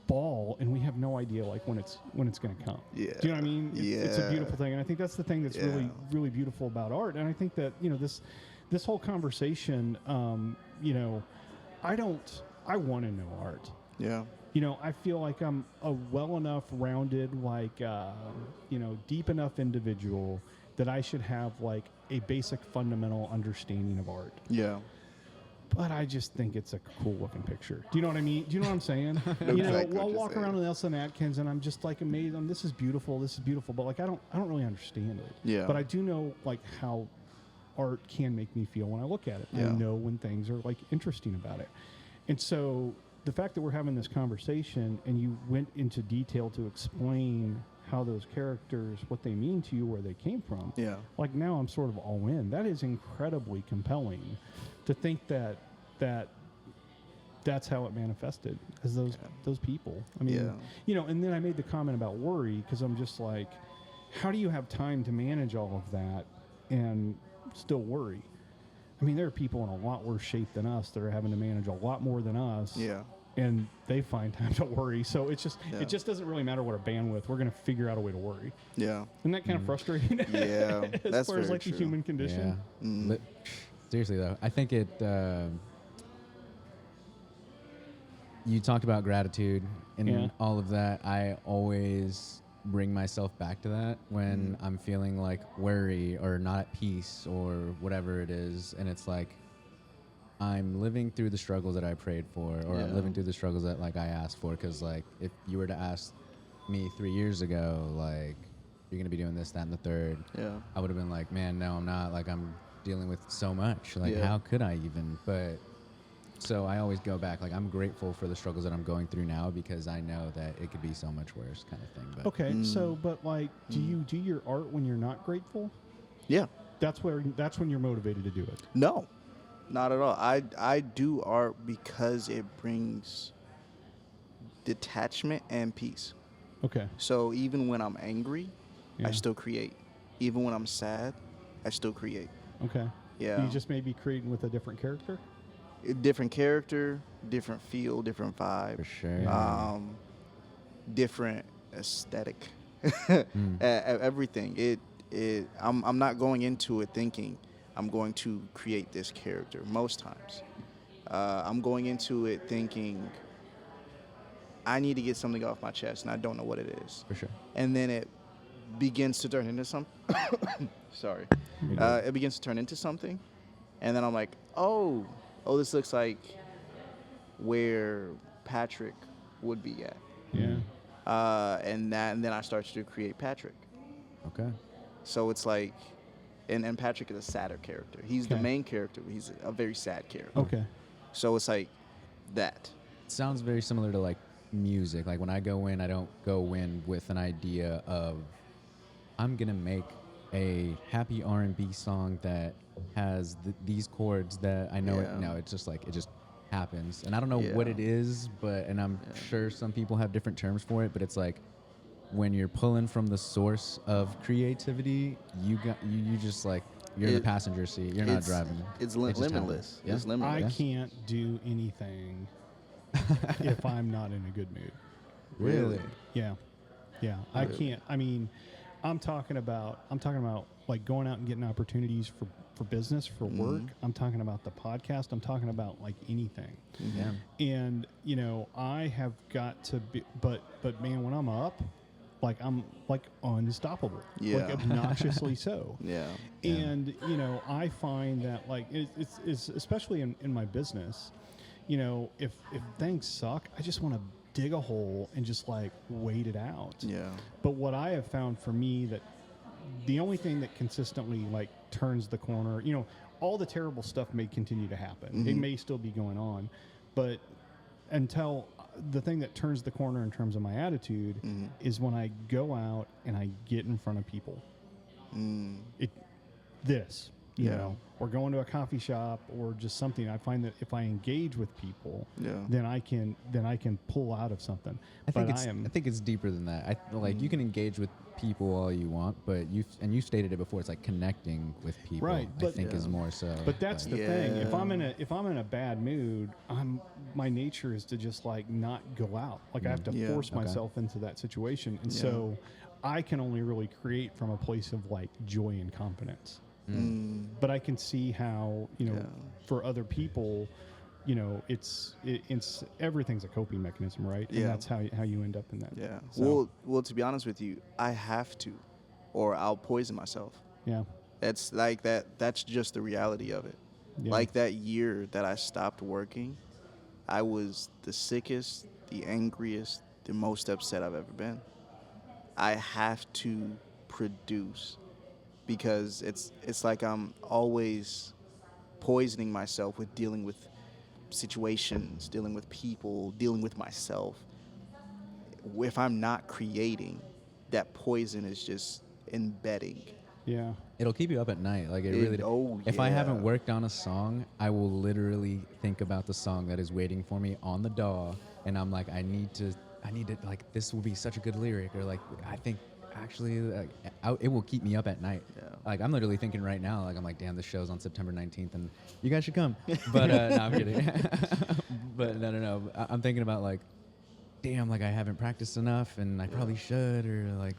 fall and we have no idea like when it's going to come. Yeah. Do you know what I mean? It's a beautiful thing, and I think that's the thing that's really really beautiful about art. And I think that this whole conversation, I want to know art. Yeah. I feel like I'm a well enough rounded, like, deep enough individual that I should have like a basic fundamental understanding of art. Yeah. But I just think it's a cool looking picture. Do you know what I mean? Do you know what I'm saying? I'll walk around with Nelson Atkins and I'm just like amazed. This is beautiful. This is beautiful. But like I don't really understand it. Yeah. But I do know like how art can make me feel when I look at it. Yeah. I know when things are like interesting about it. And so the fact that we're having this conversation and you went into detail to explain how those characters, what they mean to you, where they came from. Yeah. Like now I'm sort of all in. That is incredibly compelling to think that that's how it manifested as those people. I mean, and then I made the comment about worry because I'm just like, how do you have time to manage all of that and still worry? I mean, there are people in a lot worse shape than us that are having to manage a lot more than us. Yeah. And they find time to worry. So it's just it just doesn't really matter what our bandwidth. We're going to figure out a way to worry. Yeah. Isn't that kind of frustrating? Yeah. As far as like true. The human condition.
Yeah. Seriously though, I think it. You talked about gratitude and all of that. I always bring myself back to that when I'm feeling like worry or not at peace or whatever it is, and it's like I'm living through the struggles that I prayed for, or I'm living through the struggles that like I asked for. Because like if you were to ask me 3 years ago, like you're gonna be doing this, that, and the third, I would have been like, man, no, I'm not. Like I'm dealing with so much. Like how could I even? But so I always go back. Like I'm grateful for the struggles that I'm going through now because I know that it could be so much worse, kind of thing. But
okay, so but like, do you do your art when you're not grateful?
Yeah,
that's when you're motivated to do it.
No. Not at all. I do art because it brings detachment and peace. Okay. So even when I'm angry, I still create. Even when I'm sad, I still create.
Okay. Yeah. You just maybe creating with a different character?
different character, different feel, different vibe.
For sure.
Different aesthetic. Everything. I'm not going into it thinking I'm going to create this character most times. I'm going into it thinking I need to get something off my chest and I don't know what it is.
For sure.
And then it begins to turn into something. Sorry. It begins to turn into something. And then I'm like, oh, this looks like where Patrick would be at.
Yeah.
And then I started to create Patrick.
Okay.
So it's like, and Patrick is a sadder character. He's the main character, but he's a very sad character.
Okay.
So it's like that.
It sounds very similar to like music. Like when I go in, I don't go in with an idea of I'm gonna make a happy R&B song that has these chords that I know. No, it's just like it just happens, and I don't know what it is, and I'm sure some people have different terms for it. But it's like when you're pulling from the source of creativity, you just like you're in the passenger seat. You're not driving.
It's limitless.
Yeah?
It's limitless.
I can't do anything if I'm not in a good mood.
Really?
Yeah. Yeah. I can't. I mean, I'm talking about like going out and getting opportunities for business, for work. I'm talking about the podcast. I'm talking about like anything.
Yeah.
And, you know, I have got to be, but man, when I'm up, like I'm like unstoppable, like obnoxiously so.
Yeah.
And, you know, I find that like it's especially in my business, you know, if things suck, I just want to dig a hole and just like wait it out.
Yeah.
But what I have found for me that the only thing that consistently like turns the corner, you know, all the terrible stuff may continue to happen. It may still be going on, but until the thing that turns the corner in terms of my attitude is when I go out and I get in front of people. You know, or going to a coffee shop or just something. I find that if I engage with people, then I can pull out of something.
I think it's deeper than that. You can engage with people all you want, but you stated it before. It's like connecting with people.
Right,
I think is more so.
But that's the thing. If I'm in a bad mood, my nature is to just like not go out. Like I have to force myself into that situation, and so I can only really create from a place of like joy and confidence. But I can see how, you know, for other people, you know, it's everything's a coping mechanism, right? And that's how you end up in that.
Yeah.
So,
Well, to be honest with you, I have to, or I'll poison myself.
yeah.
It's like that. That's just the reality of it.
Yeah.
Like that year that I stopped working, I was the sickest, the angriest, the most upset I've ever been. I have to produce. Because it's like I'm always poisoning myself with dealing with situations, dealing with people, dealing with myself. If I'm not creating, that poison is just embedding.
Yeah.
It'll keep you up at night. Like it really. If I haven't worked on a song, I will literally think about the song that is waiting for me on the DAW, and I'm like, I need to like this will be such a good lyric, or like I think. Actually, it will keep me up at night. Yeah. Like I'm literally thinking right now, like I'm like, damn, this show's on September 19th, and you guys should come. But no, I'm kidding. But no. I'm thinking about like, damn, like I haven't practiced enough, and I probably should, or like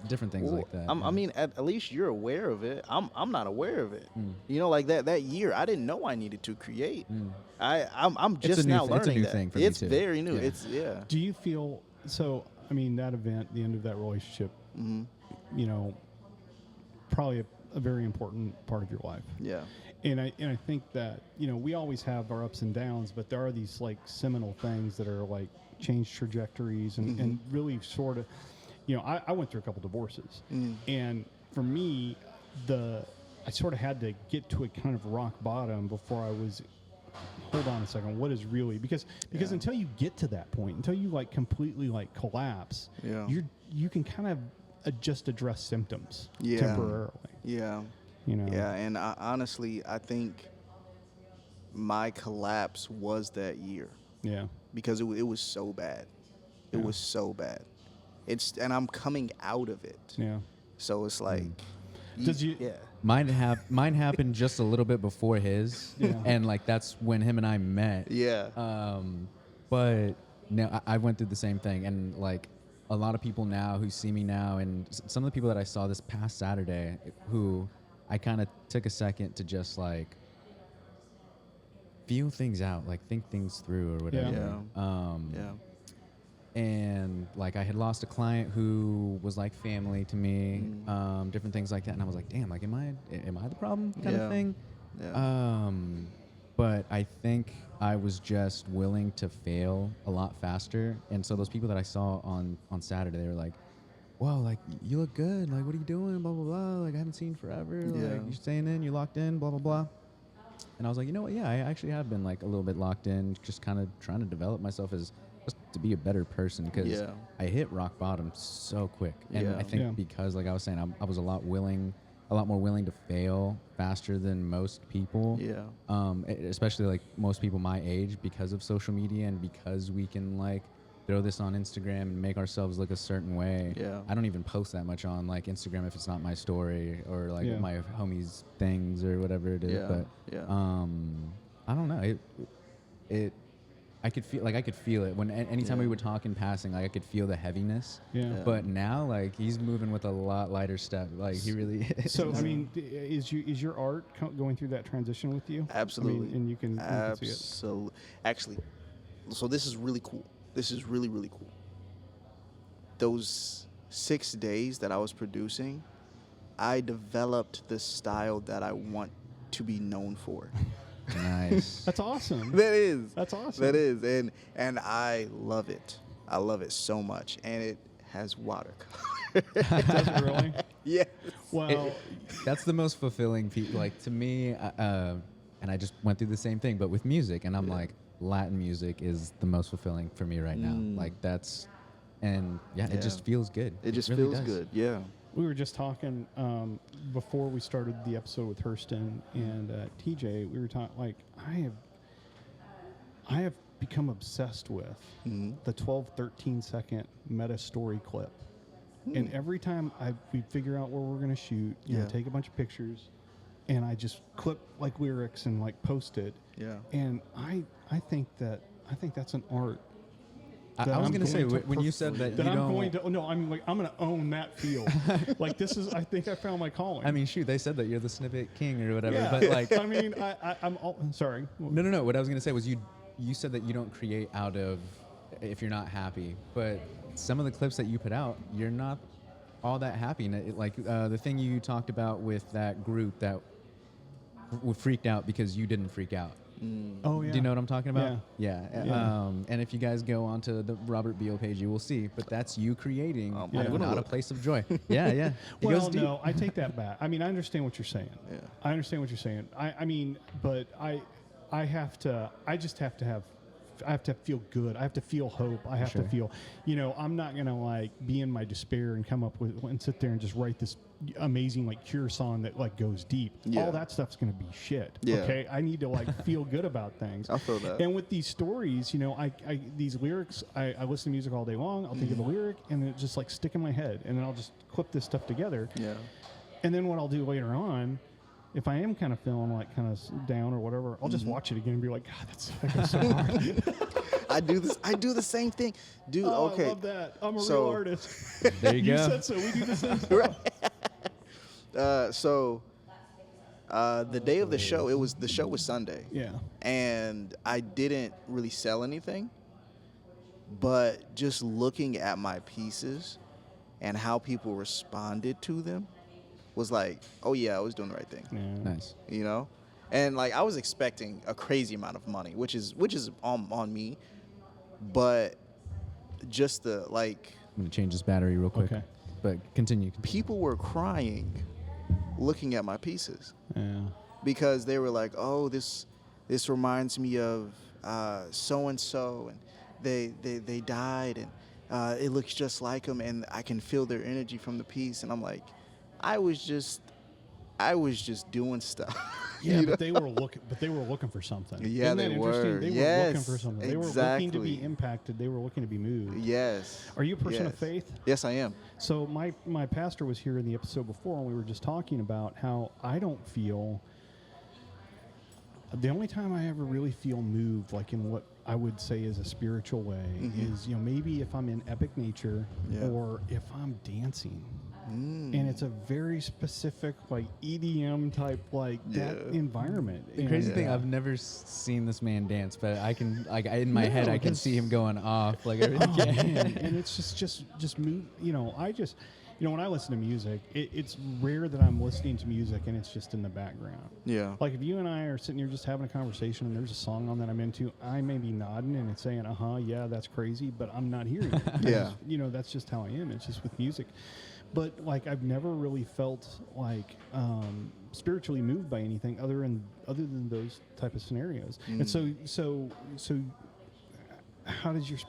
different things like that.
I mean, at least you're aware of it. I'm not aware of it. You know, like that year, I didn't know I needed to create. I'm just now learning
it's a new
that.
thing for
it's
me too.
very new.
Yeah.
Do you feel so? I mean, that event, the end of that relationship, you know, probably a very important part of your life.
Yeah.
And I think that, you know, we always have our ups and downs, but there are these like seminal things that are like change trajectories and really sort of, you know, I went through a couple divorces, and for me, I sort of had to get to a kind of rock bottom before I was. Hold on a second. What is really because until you get to that point, until you like completely like collapse, you can kind of just address symptoms temporarily.
Yeah.
You know.
Yeah, and honestly, I think my collapse was that year.
Yeah.
Because it was so bad. It was so bad. And I'm coming out of it.
Yeah.
So it's like. Yeah.
Mine happened just a little bit before his, and like that's when him and I met.
Yeah.
But no, I went through the same thing, and like a lot of people now who see me now, and some of the people that I saw this past Saturday, who I kind of took a second to just like feel things out, like think things through or whatever.
Yeah.
And like I had lost a client who was like family to me, different things like that, and I was like, damn, like am I the problem kind of thing?
Yeah.
But I think I was just willing to fail a lot faster, and so those people that I saw on Saturday, they were like, "Whoa, like you look good. Like what are you doing? Blah blah blah. Like I haven't seen you forever. Like you're staying in, you locked in. Blah blah blah." And I was like, you know what? Yeah, I actually have been like a little bit locked in, just kind of trying to develop myself as just to be a better person, because I hit rock bottom so quick, and I think because like I was saying, I was a lot more willing to fail faster than most people. Especially like most people my age, because of social media and because we can like throw this on Instagram and make ourselves look a certain way. I don't even post that much on like Instagram if it's not my story or like my homies' things or whatever it is. But I don't know. I could feel it when anytime we would talk in passing, like I could feel the heaviness. But now, like he's moving with a lot lighter step. Like he really is.
So I mean, is your art going through that transition with you?
Absolutely.
I mean, and you can see it.
Absolutely. Actually, so this is really cool. This is really, really cool. Those 6 days that I was producing, I developed the style that I want to be known for.
Nice.
That's awesome.
That is.
That's awesome.
That is. And I love it. I love it so much. And it has watercolor.
Does it really?
Yes.
Well,
that's the most fulfilling like to me, and I just went through the same thing, but with music, and I'm like, Latin music is the most fulfilling for me right now. Like that's, and it just feels good.
It just
really
feels
does.
good. Yeah.
we were just talking before we started the episode with Hurston and TJ. We were talking like I have become obsessed with the 12-13 second meta story clip. And every time we figure out where we're going to shoot, you know, take a bunch of pictures, and I just clip like lyrics and like post it.
Yeah.
And I think that's an art.
I was going to say, when you said that you
I'm
don't...
going to, no, I mean, like, I'm going to own that field. Like, this is, I think I found my calling.
I mean, shoot, they said that you're the snippet king or whatever,
yeah.
but like...
I mean, I'm all, sorry.
No. What I was going to say was you said that you don't create out of if you're not happy, but some of the clips that you put out, you're not all that happy. And the thing you talked about with that group that freaked out because you didn't freak out.
Oh, yeah.
Do you know what I'm talking about?
Yeah.
And if you guys go onto the Robert Beal page, you will see. But that's you creating not a place of joy. Yeah. It
Well,
goes deep.
no, I take that back. I mean, I understand what you're saying.
Yeah.
I understand what you're saying. I mean, but I have to feel good. I have to feel hope. I have to feel, I'm not going to like be in my despair and come up with and sit there and just write this amazing like Cure song that like goes deep.
Yeah.
All that stuff's going to be shit.
Yeah.
Okay. I need to like feel good about things.
I feel that.
And with these stories, I these lyrics, I listen to music all day long. I'll think of the lyric and it just like stick in my head, and then I'll just clip this stuff together.
Yeah.
And then what I'll do later on, if I am kind of feeling like kind of down or whatever, I'll just watch it again and be like, God, that goes so hard.
I do the same thing. Dude, okay.
I love that. I'm a real artist.
There you go.
You said so. We do the same stuff.
The day of the show, the show was Sunday.
Yeah.
And I didn't really sell anything, but just looking at my pieces and how people responded to them was like, oh yeah, I was doing the right thing.
Yeah.
Nice.
And like I was expecting a crazy amount of money, which is on me, but just the like.
I'm gonna change this battery real quick.
Okay.
But continue.
People were crying looking at my pieces.
Yeah.
Because they were like, oh, this reminds me of so and so, and they died, and it looks just like them, and I can feel their energy from the piece. And I'm like, I was just doing stuff.
Yeah, but they were looking for something.
Yeah,
Isn't that
they
interesting?
were.
They
Yes,
were looking for something. They were looking to be
exactly.
impacted. They were looking to be moved.
Yes.
Are you a person of
Yes.
faith?
Yes, I am.
So my pastor was here in the episode before, and we were just talking about how I don't feel. The only time I ever really feel moved, like in what I would say is a spiritual way, is maybe if I'm in epic nature or if I'm dancing. And it's a very specific, like EDM type, like that environment.
The crazy thing, I've never seen this man dance, but I can, like, in my head, I can see him going off, like everything.
And it's just move. When I listen to music, it's rare that I'm listening to music and it's just in the background.
Yeah.
Like if you and I are sitting here just having a conversation and there's a song on that I'm into, I may be nodding and it's saying, yeah, that's crazy, but I'm not hearing it.
Yeah.
That's just how I am. It's just with music. But like I've never really felt like spiritually moved by anything other than those type of scenarios. And so how does your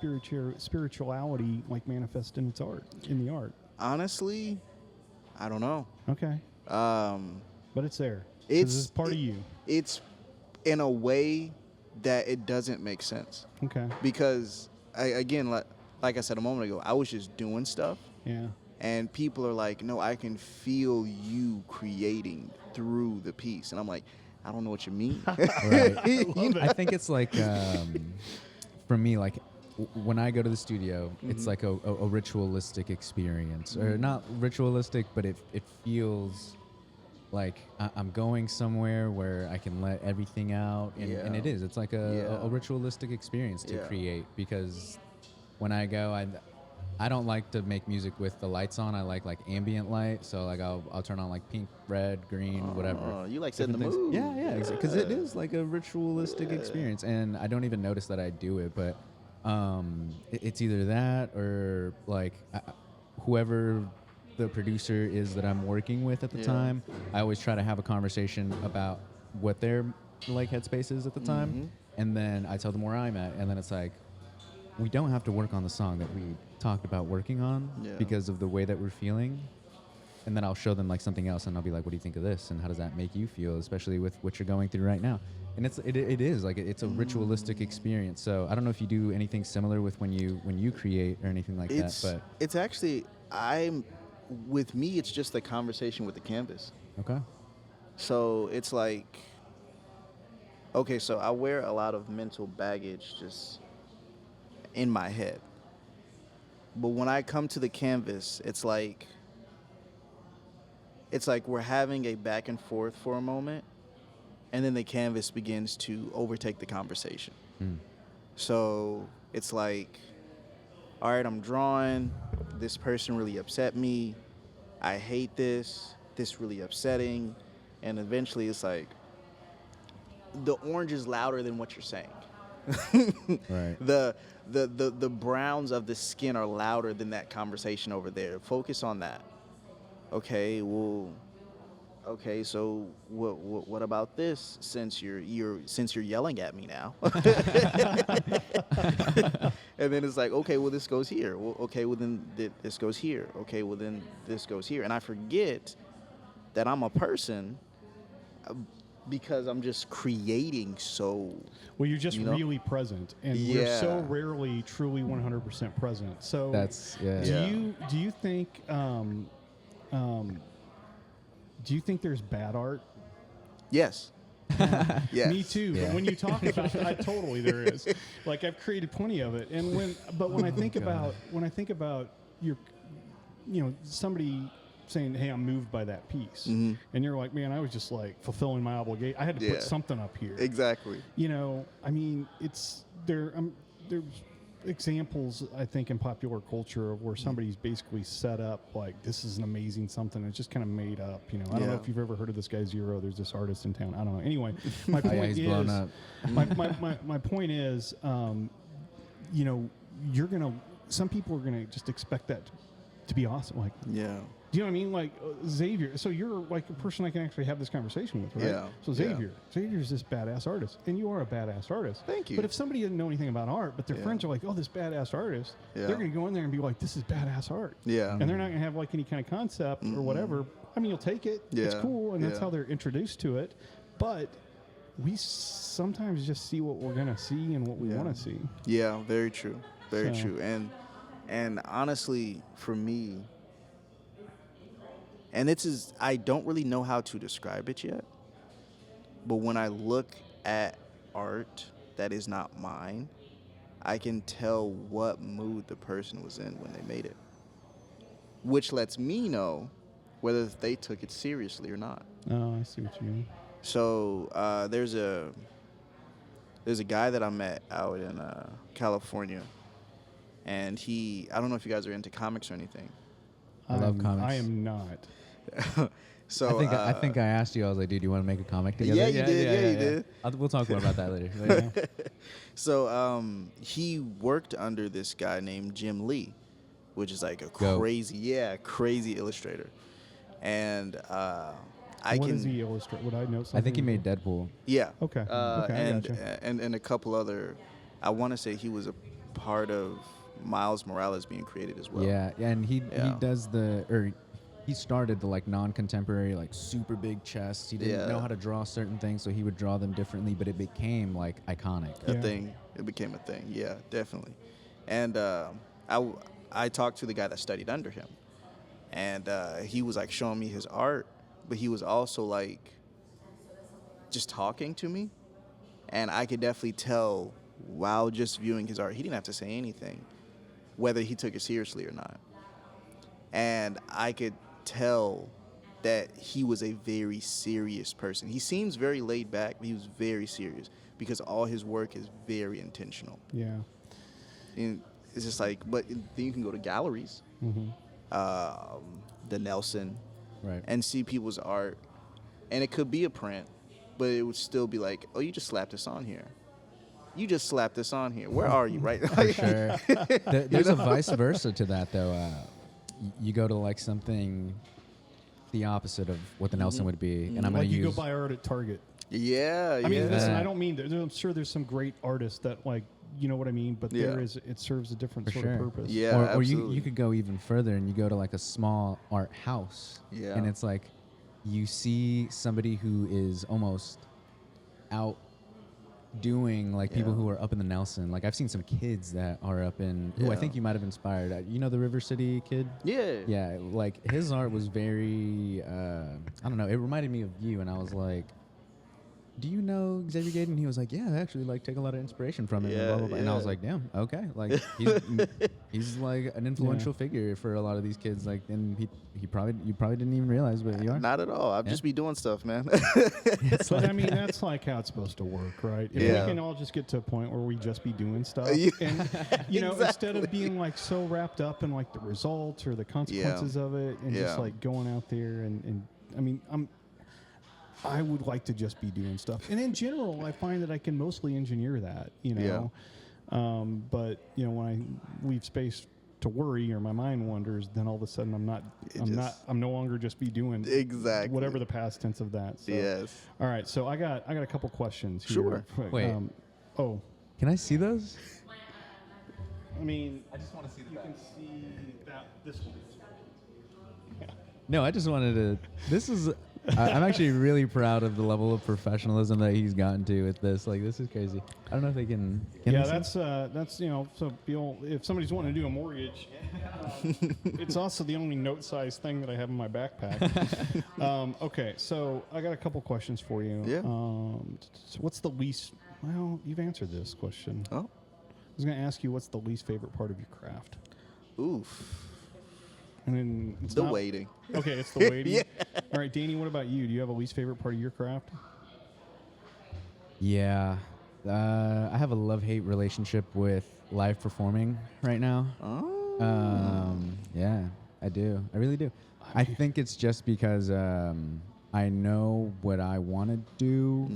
spirituality like manifest in the art?
Honestly, I don't know.
Okay. But it's there.
It's
part of you.
It's in a way that it doesn't make sense.
Okay.
Because like I said a moment ago, I was just doing stuff.
Yeah.
And people are like, no, I can feel you creating through the piece. And I'm like, I don't know what you mean.
Right. I think it's like, for me, like when I go to the studio, it's like a ritualistic experience. Or not ritualistic, but it feels like I'm going somewhere where I can let everything out. And it is. It's like a ritualistic experience to create. Because when I go, I don't like to make music with the lights on. I like ambient light. So like I'll turn on like pink, red, green, whatever.
You like setting the mood.
Yeah, because it is like a ritualistic experience, and I don't even notice that I do it. But it's either that or like whoever the producer is that I'm working with at the time. I always try to have a conversation about what their like headspace is at the time, and then I tell them where I'm at, and then it's like, we don't have to work on the song that we talked about working on because of the way that we're feeling. And then I'll show them like something else and I'll be like, what do you think of this? And how does that make you feel, especially with what you're going through right now? And it is like, it's a ritualistic experience. So I don't know if you do anything similar with when you create or anything like that, but
it's actually, with me, it's just a conversation with the canvas.
Okay.
So it's like, okay, so I wear a lot of mental baggage just in my head. But when I come to the canvas, it's like we're having a back and forth for a moment, and then the canvas begins to overtake the conversation. So it's like, all right, I'm drawing. This person really upset me. I hate this. This really upsetting. And eventually it's like, the orange is louder than what you're saying.
Right.
The browns of the skin are louder than that conversation over there. Focus on that. Okay, so what about this? Since you're yelling at me now. And then it's like, okay, well this goes here. Well, okay, well then this goes here. Okay, well then this goes here. And I forget that I'm a person because I'm just creating so.
Well, you're just really present, and we're so rarely truly 100% present. So
that's
Do you think there's bad art?
Yes. Yes.
Me too.
Yeah.
But when you talk about it, totally there is. Like I've created plenty of it, and when I think about your, somebody saying, hey, I'm moved by that piece. And you're like, man, I was just like fulfilling my obligation. I had to put something up here.
Exactly.
I mean, it's there's examples, I think, in popular culture of where somebody's basically set up like, this is an amazing something. It's just kind of made up. I don't know if you've ever heard of this guy Zero. There's this artist in town. I don't know. Anyway, my point
he's
is,
blown up.
my point is, some people are going to just expect that to be awesome. Like, do you know what I mean? Like Xavier. So you're like a person I can actually have this conversation with, right?
Yeah.
So Xavier's this badass artist, and you are a badass artist.
Thank you.
But if somebody doesn't know anything about art, but their friends are like, oh, this badass artist, they're going to go in there and be like, this is badass art.
Yeah.
And they're not going to have like any kind of concept or whatever. I mean, you'll take it. It's cool, and that's how they're introduced to it. but we sometimes just see what we're gonna see and what we want to see.
Yeah, very true. Very
So-
true. And honestly, for me, and I don't really know how to describe it yet, but when I look at art that is not mine, I can tell what mood the person was in when they made it, which lets me know whether they took it seriously or not.
Oh, I see what you mean.
So there's a guy that I met out in California, and I don't know if you guys are into comics or anything.
I love comics.
I am not.
So
I think I asked you. I was like, "Dude, do you want to make a comic together?"
Yeah, you did. Yeah, you did.
We'll talk more about that later.
So he worked under this guy named Jim Lee, which is like a
Go.
crazy illustrator. And
What does he illustrate? Would I know something?
I think he made Deadpool.
Yeah.
Okay. Okay, I
and,
gotcha.
and a couple other. I want to say he was a part of Miles Morales being created as well.
Yeah, and he
Yeah.
does he started the like non-contemporary, like super big chests. He didn't know how to draw certain things, so he would draw them differently, but it became like iconic.
A thing. It became a thing. Yeah, definitely. And I talked to the guy that studied under him, and he was like showing me his art, but he was also like just talking to me, and I could definitely tell while just viewing his art, he didn't have to say anything, whether he took it seriously or not. And I could tell that he was a very serious person. He seems very laid back, but he was very serious because all his work is very intentional.
Yeah.
And it's just like, but then you can go to galleries, the Nelson,
Right.
and see people's art, and it could be a print, but it would still be like, oh, you just slapped this on here. You just slapped this on here. Where are you, right?
For sure. There's a vice versa to that, though. You go to like something the opposite of what the Nelson would be, and I'm
Like
going to
you
use.
go buy art at Target.
Yeah,
I mean,
yeah.
listen, I don't mean I'm sure there's some great artists that like, you know what I mean, but it serves a different
For
sort
sure.
of purpose.
Yeah,
or
absolutely.
you could go even further and you go to like a small art house.
Yeah.
And it's like you see somebody who is almost out doing like people who are up in the Nelson. Like I've seen some kids that are up in who I
Yeah.
think you might have inspired. You know the River City kid?
Yeah.
Yeah, like his art was very I don't know, it reminded me of you, and I was like, do you know Xavier Gayden? He was like, yeah, I actually like take a lot of inspiration from him. And, blah, blah, blah. And I was
yeah.
like, damn, okay. Like he's like an influential figure for a lot of these kids. Like, and you probably didn't even realize, but you are.
Not at all. I'll just be doing stuff, man.
But I mean, that's like how it's supposed to work, right? If
Yeah.
we can all just get to a point where we just be doing stuff,
Yeah.
and you know, instead of being like so wrapped up in like the results or the consequences of it, and just
Yeah.
like going out there and I mean, I would like to just be doing stuff, and in general, I find that I can mostly engineer that, you know. But you know, when I leave space to worry or my mind wanders, then all of a sudden I'm no longer just be doing
Exactly.
whatever the past tense of that. So.
Yes.
All right, so I got a couple questions here.
Sure.
Wait.
Oh,
Can I see those?
I mean,
I just want to see
you can see this one.
No, I just wanted to. This is. I'm actually really proud of the level of professionalism that he's gotten to with this. Like, this is crazy. I don't know if they can.
Yeah,
they see?
that's you know, so if somebody's wanting to do a mortgage, it's also the only note-sized thing that I have in my backpack. Okay, so I got a couple questions for you.
Yeah.
So what's the least? Well, you've answered this question.
Oh.
I was going to ask you what's the least favorite part of your craft,
Oof.
and then it's
The
not-
waiting.
Okay, it's the waiting.
Yeah.
All right, Danny, what about you? Do you have a least favorite part of your craft?
Yeah. I have a love-hate relationship with live performing right now.
Oh.
Yeah, I do. I really do. I think it's just because I know what I want to do,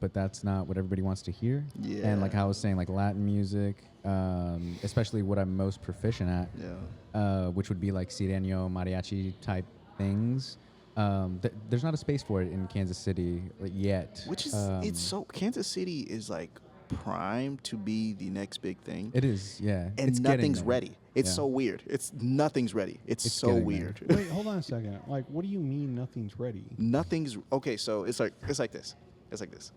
but that's not what everybody wants to hear.
Yeah.
And like I was saying, like Latin music, especially what I'm most proficient at, which would be like sireno, mariachi type things. There's not a space for it in Kansas City yet.
Which is, it's so, Kansas City is like primed to be the next big thing.
It is, yeah.
And
it's getting
nothing's
there.
ready. It's so weird. Nothing's ready. It's so weird.
Wait, hold on a second. Like, what do you mean nothing's ready?
Nothing's okay. So it's like this. It's like this.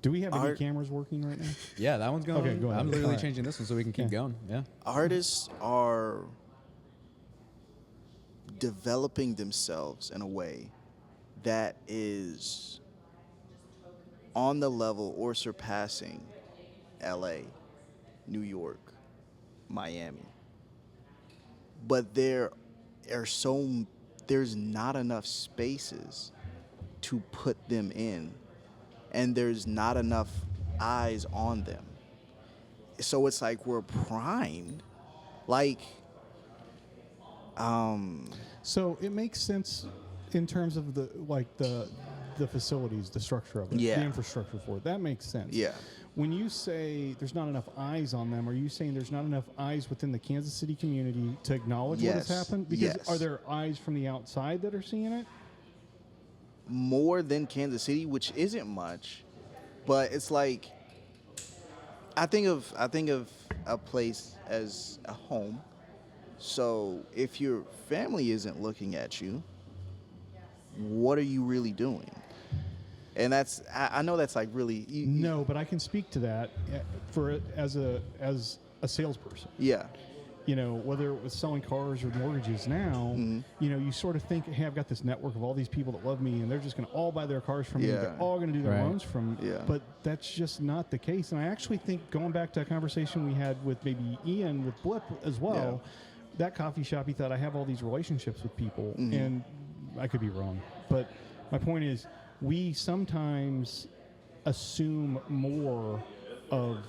Do we have any cameras working right now?
Yeah, that one's going.
Okay, go ahead.
I'm literally changing this one so we can keep going. Yeah.
Artists are developing themselves in a way that is on the level or surpassing LA, New York, Miami. But there's not enough spaces to put them in, and there's not enough eyes on them. So it's like we're primed, like
So it makes sense in terms of the facilities, the structure of it,
Yeah.
the infrastructure for it. That makes sense.
Yeah.
When you say there's not enough eyes on them, are you saying there's not enough eyes within the Kansas City community to acknowledge what has
Yes.
happened? Because
Yes.
are there eyes from the outside that are seeing it?
more than Kansas City, which isn't much, but it's like I think of a place as a home. So if your family isn't looking at you, what are you really doing? And that's I know that's like really
No, but I can speak to that as a salesperson.
Yeah.
You know, whether it was selling cars or mortgages now, you know, you sort of think, hey, I've got this network of all these people that love me and they're just going to all buy their cars from me.
Yeah.
They're all going to do their
Right.
loans from me.
Yeah.
But that's just not the case. And I actually think, going back to a conversation we had with maybe Ian with Blip as well, that coffee shop, he thought, I have all these relationships with people. And I could be wrong. But my point is, we sometimes assume more of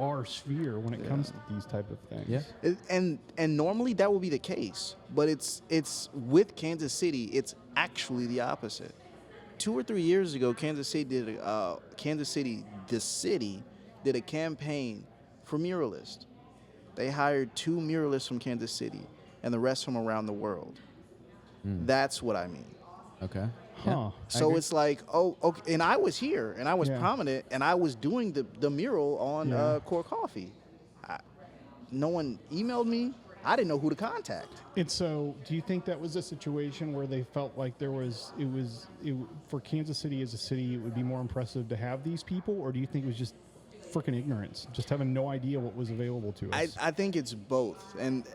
our sphere when it comes to these type of things.
Yeah.
And normally that would be the case, but it's with Kansas City, it's actually the opposite. 2 or 3 years ago, Kansas City, the city, did a campaign for muralists. They hired 2 muralists from Kansas City and the rest from around the world. That's what I mean.
Okay.
Huh.
So it's like, oh, okay. And I was here, and I was prominent, and I was doing the mural on Core Coffee. No one emailed me. I didn't know who to contact.
And so, do you think that was a situation where they felt like for Kansas City as a city, it would be more impressive to have these people, or do you think it was just freaking ignorance, just having no idea what was available to us?
I think it's both, and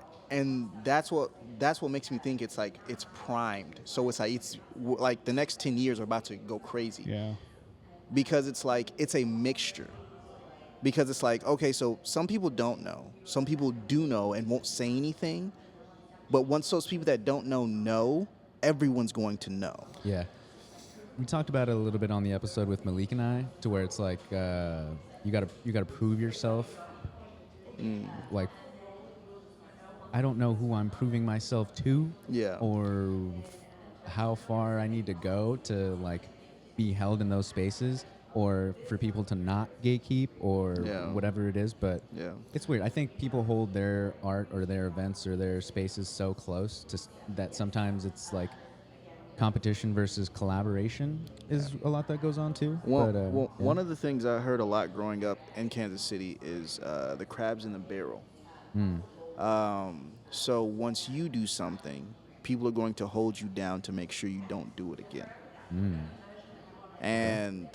that's what makes me think it's like it's primed. So it's like the next 10 years are about to go crazy.
Yeah.
Because it's like it's a mixture. Because it's like, okay, so some people don't know, some people do know and won't say anything, but once those people that don't know, everyone's going to know.
Yeah. We talked about it a little bit on the episode with Malik and I, to where it's like you gotta prove yourself. Like, I don't know who I'm proving myself to, or how far I need to go to like be held in those spaces, or for people to not gatekeep, or whatever it is. But it's weird. I think people hold their art or their events or their spaces so close to that sometimes it's like competition versus collaboration is a lot that goes on too.
One of the things I heard a lot growing up in Kansas City is the crabs in the barrel. So once you do something, people are going to hold you down to make sure you don't do it again. And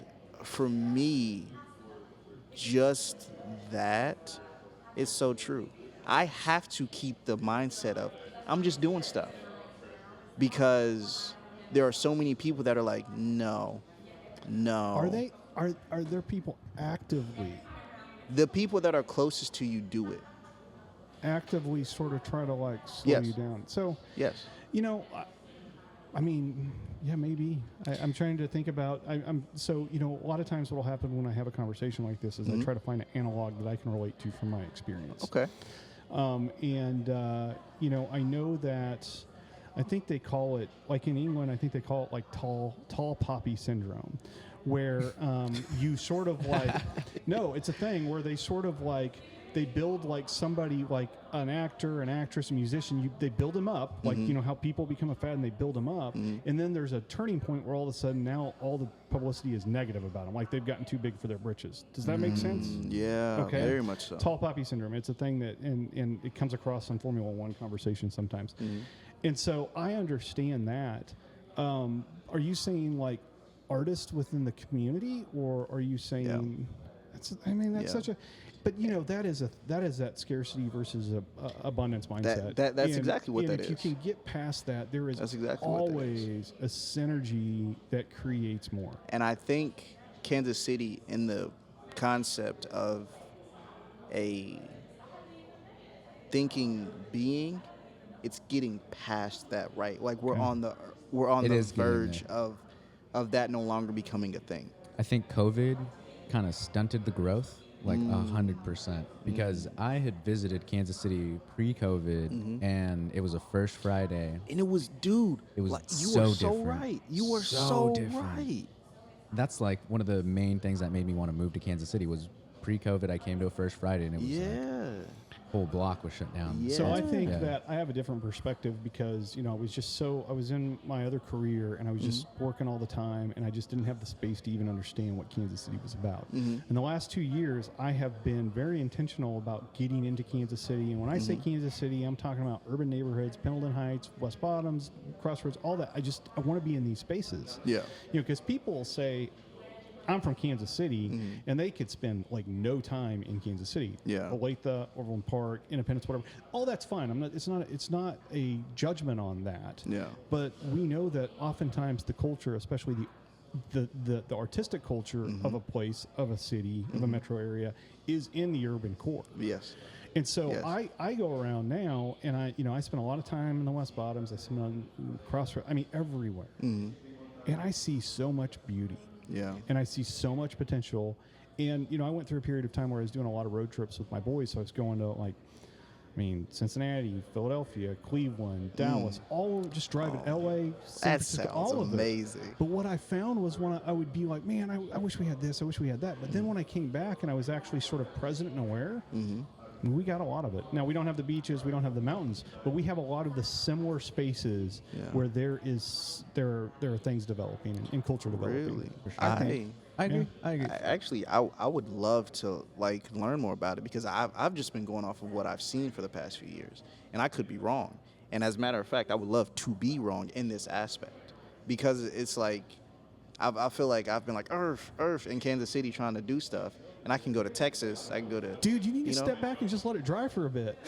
for me, just that is so true. I have to keep the mindset of I'm just doing stuff, because there are so many people that are like, no.
Are there people actively
The people that are closest to you do it.
actively sort of try to like slow you down? So
Yes.
you know, I mean, yeah, maybe. I'm trying to think about. So you know, a lot of times what will happen when I have a conversation like this is I try to find an analog that I can relate to from my experience.
Okay.
You know, I know that. I think they call it, like in England, I think they call it like tall poppy syndrome, where you sort of like, no, it's a thing where they sort of like they build like somebody like an actor, an actress, a musician. They build them up, like you know how people become a fad and they build them up, and then there's a turning point where all of a sudden now all the publicity is negative about them, like they've gotten too big for their britches. Does that make sense?
Yeah,
Okay.
very much so.
Tall poppy syndrome. It's a thing that, and it comes across on Formula One conversations sometimes. And so I understand that. Are you saying like artists within the community, or are you saying? That's such a. But you know that is that scarcity versus abundance mindset.
That's exactly what that
is.
is.
If you can get past that, there is
exactly
always a synergy that creates more.
And I think Kansas City, in the concept of a thinking being, it's getting past that, right? Like we're on the verge of that no longer becoming a thing.
I think COVID kind of stunted the growth like 100%, because I had visited Kansas City pre-COVID, and it was a first Friday,
and it was, dude,
it was
like, you
so
were so
different.
right. You were so
different.
right.
That's like one of the main things that made me want to move to Kansas City. Was pre-COVID, I came to a first Friday, and it was like, whole block was shut down.
Yeah.
So I think that I have a different perspective because, you know, I was in my other career and I was just working all the time, and I just didn't have the space to even understand what Kansas City was about. In the last 2 years, I have been very intentional about getting into Kansas City. And when I say Kansas City, I'm talking about urban neighborhoods, Pendleton Heights, West Bottoms, Crossroads, all that. I want to be in these spaces. Yeah. You know, because people say, I'm from Kansas City, and they could spend like no time in Kansas City. Yeah, Olathe, Overland Park, Independence, whatever. All that's fine. It's not a judgment on that. Yeah. But we know that oftentimes the culture, especially the artistic culture of a place, of a city, of a metro area, is in the urban core. Yes. And so I go around now, and I spend a lot of time in the West Bottoms. I spend on Crossroads. I mean, everywhere. And I see so much beauty. Yeah. And I see so much potential. And, you know, I went through a period of time where I was doing a lot of road trips with my boys. So I was going to, like, Cincinnati, Philadelphia, Cleveland, Dallas, all just driving L.A., San Francisco, all of it. Amazing. But what I found was when I would be like, man, I wish we had this, I wish we had that. But then when I came back and I was actually sort of present and aware, we got a lot of it. Now, we don't have the beaches, we don't have the mountains, but we have a lot of the similar spaces where there are things developing and culture developing.
Really?
For sure.
I agree.
Actually, I would love to like learn more about it, because I've just been going off of what I've seen for the past few years, and I could be wrong. And as a matter of fact, I would love to be wrong in this aspect, because it's like I feel like I've been like Earth in Kansas City trying to do stuff, and I can go to Texas. I can go to
Dude, you need to step back and just let it dry for a bit.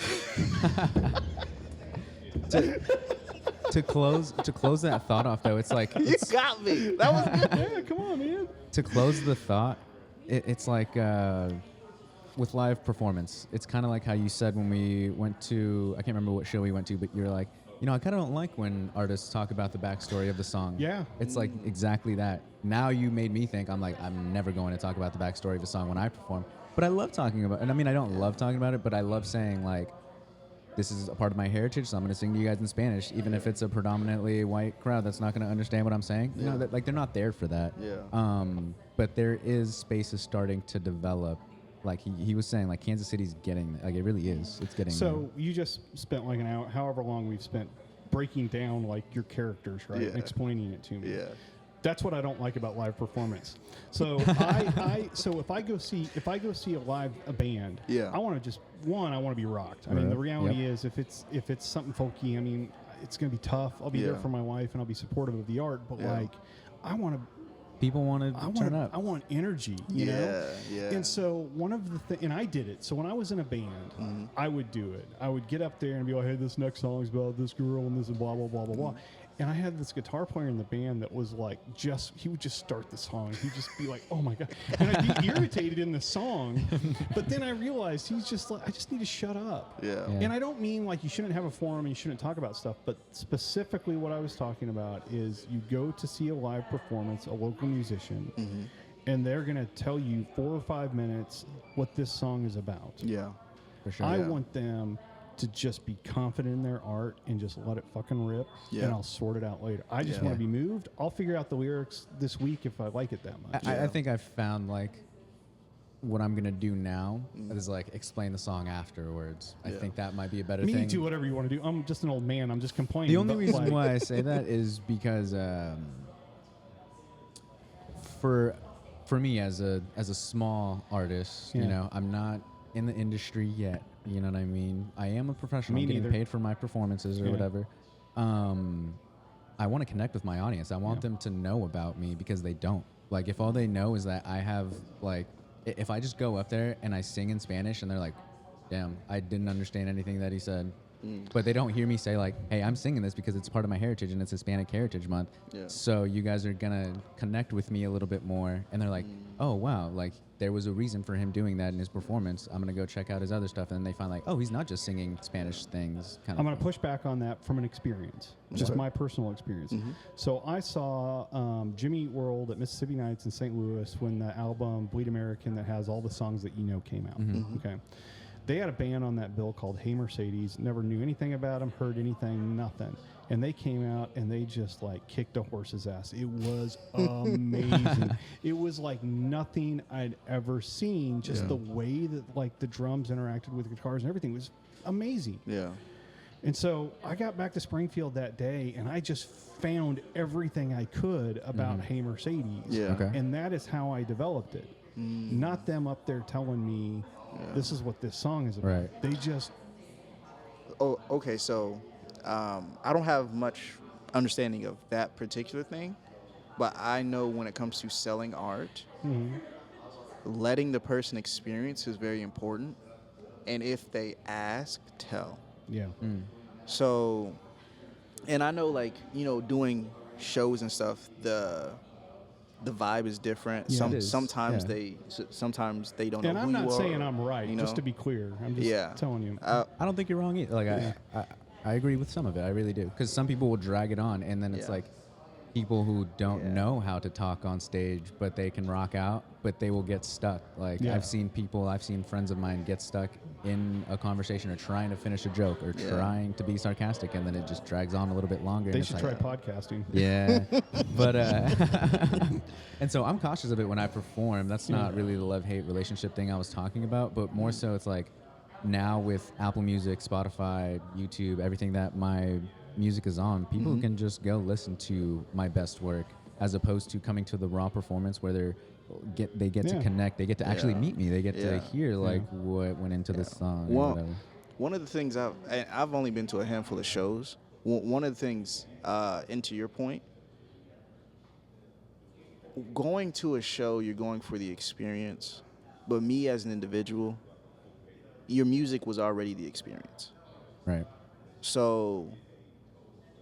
To close that thought off, though, it's like
you got me. That was good.
Yeah, come on, man.
To close the thought, it's like with live performance. It's kind of like how you said when we went to, I can't remember what show we went to, but you're like, you know, I kind of don't like when artists talk about the backstory of the song. Yeah. It's like exactly that. Now you made me think, I'm never going to talk about the backstory of a song when I perform. But I love talking about it. And I mean, I don't love talking about it, but I love saying, like, this is a part of my heritage, so I'm going to sing to you guys in Spanish, even if it's a predominantly white crowd that's not going to understand what I'm saying. You know, that, like, they're not there for that. Yeah. But there is spaces starting to develop. Like he was saying, like Kansas City's getting, like it really is. It's getting.
So you just spent like an hour, however long we've spent breaking down like your characters, right? And explaining it to me. Yeah. That's what I don't like about live performance. So so if I go see a band, I want to I want to be rocked. I mean, the reality is if it's something folky, I mean, it's going to be tough. I'll be there for my wife and I'll be supportive of the art, but like I want to.
People want to turn up.
I want energy, you know? Yeah. And so one of the things, and I did it. So when I was in a band, I would do it. I would get up there and be like, hey, this next song is about this girl and this is blah, blah, blah, blah, blah. And I had this guitar player in the band that was like, he would just start the song. He'd just be like, oh my God. And I'd be irritated in the song. But then I realized he's just like, I just need to shut up. Yeah. And I don't mean like you shouldn't have a forum and you shouldn't talk about stuff. But specifically what I was talking about is you go to see a live performance, a local musician, and they're going to tell you 4 or 5 minutes what this song is about. Yeah. For sure. I want them to just be confident in their art and just let it fucking rip, and I'll sort it out later. I just want to be moved. I'll figure out the lyrics this week if I like it that much.
I think I've found, like, what I'm gonna do now is like explain the song afterwards. I think that might be a better
I mean,
thing.
you do whatever you want to do. I'm just an old man. I'm just complaining.
The only
but,
reason
like,
why I say that is because for me as a small artist, you
Yeah.
know, I'm not in the industry yet. You know what I mean? I am a professional.
Me
I'm getting
neither.
paid for my performances or
Yeah.
whatever. I want to connect with my audience. I want them to know about me because they don't. Like, if all they know is that I have, like, if I just go up there and I sing in Spanish and they're like, damn, I didn't understand anything that he said. But they don't hear me say, like, hey, I'm singing this because it's part of my heritage and it's Hispanic Heritage Month.
Yeah.
So you guys are going to connect with me a little bit more. And they're like, oh, wow, like, there was a reason for him doing that in his performance. I'm going to go check out his other stuff. And then they find, like, oh, he's not just singing Spanish things.
I'm going to push back on that from an experience, just my personal experience. So I saw Jimmy Eat World at Mississippi Nights in St. Louis when the album Bleed American that has all the songs that you know came out. Okay. They had a band on that bill called Hey Mercedes. Never knew anything about them, heard anything, nothing. And they came out and they just like kicked a horse's ass. It was amazing. It was like nothing I'd ever seen. Just the way that like the drums interacted with the guitars and everything was amazing.
Yeah.
And so I got back to Springfield that day and I just found everything I could about Hey Mercedes.
Yeah.
Okay.
And that is how I developed it. Not them up there telling me this is what this song is about.
Right.
They just...
Oh, okay. So I don't have much understanding of that particular thing, but I know when it comes to selling art, letting the person experience is very important. And if they ask, tell.
Yeah.
So, and I know, like, you know, doing shows and stuff, the vibe is different.
Yeah, it
is.
Sometimes
Yeah.
sometimes they don't know
And
who
I'm not
you are,
saying I'm right,
you know?
just to be clear. I'm just telling you.
I don't think you're wrong either. Like, I agree with some of it. I really do. Because some people will drag it on, and then it's
Yeah.
like people who don't know how to talk on stage, but they can rock out, but they will get stuck. Like,
Yeah.
I've seen friends of mine get stuck in a conversation or trying to finish a joke or trying to be sarcastic, and then it just drags on a little bit longer.
They
and
should
it's
try
like,
podcasting.
Yeah, but and so I'm cautious of it when I perform. That's not really the love-hate relationship thing I was talking about, but more so it's like now with Apple Music, Spotify, YouTube, everything that my music is on, people can just go listen to my best work as opposed to coming to the raw performance where they get to connect, they get to actually meet me, they get to hear like what went into this song. Or
Well,
whatever.
one of the things I've only been to a handful of shows. One of the things, and to your point, going to a show, you're going for the experience. But me as an individual, your music was already the experience.
Right.
So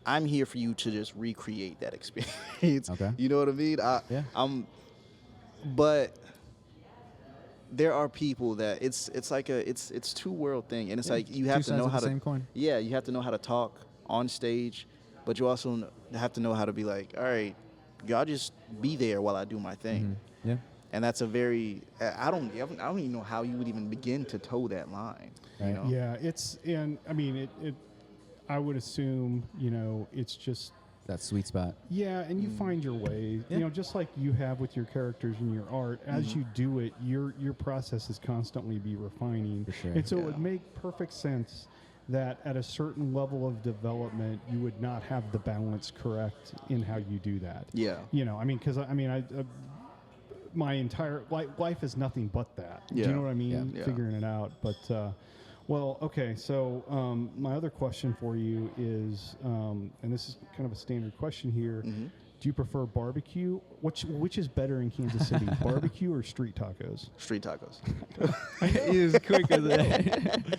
I'm here for you to just recreate that experience.
Okay.
You know what I mean? But there are people that it's like it's two world thing, and it's like you have
Two
to know
sides of
how
the
to
same coin.
Yeah, you have to know how to talk on stage, but you also have to know how to be like, all right, y'all just be there while I do my thing.
Yeah.
And that's a very I don't even know how you would even begin to toe that line.
Right.
You know?
Yeah, I mean, I would assume, it's just,
That sweet spot.
yeah, and you find your way, just like you have with your characters and your art. As you do it, your process is constantly be refining.
For sure.
And so it would make perfect sense that at a certain level of development, you would not have the balance correct in how you do that.
Yeah.
Because my entire life is nothing but that. Do
Yeah.
you know what I mean?
Yeah.
Figuring it out. But, well, okay. So my other question for you is, and this is kind of a standard question here. Do you prefer barbecue? Which is better in Kansas City, barbecue or street tacos?
Street tacos.
He was quicker than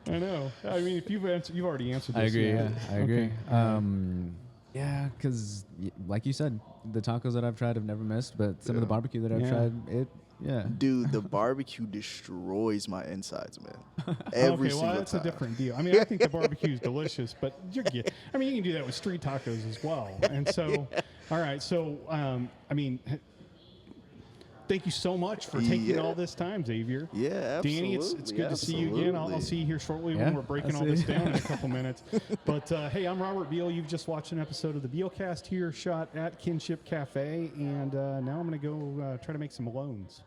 I know. I mean, if you've already answered
I
this.
agree.
Yeah.
I agree.
Okay. All right.
Yeah, because like you said, the tacos that I've tried have never missed, but some of the barbecue that I've tried,
Dude, the barbecue destroys my insides, man. Every single
that's
time.
a different deal. I mean, I think the barbecue is delicious, but you can do that with street tacos as well. And so, all right. So, thank you so much for taking all this time, Xavier.
Yeah, absolutely.
Danny, it's good to see you again. I'll see you here shortly when we're breaking all this down in a couple minutes. But hey, I'm Robert Beal. You've just watched an episode of the Bealcast here, shot at Kinship Cafe, and now I'm going to go try to make some loans.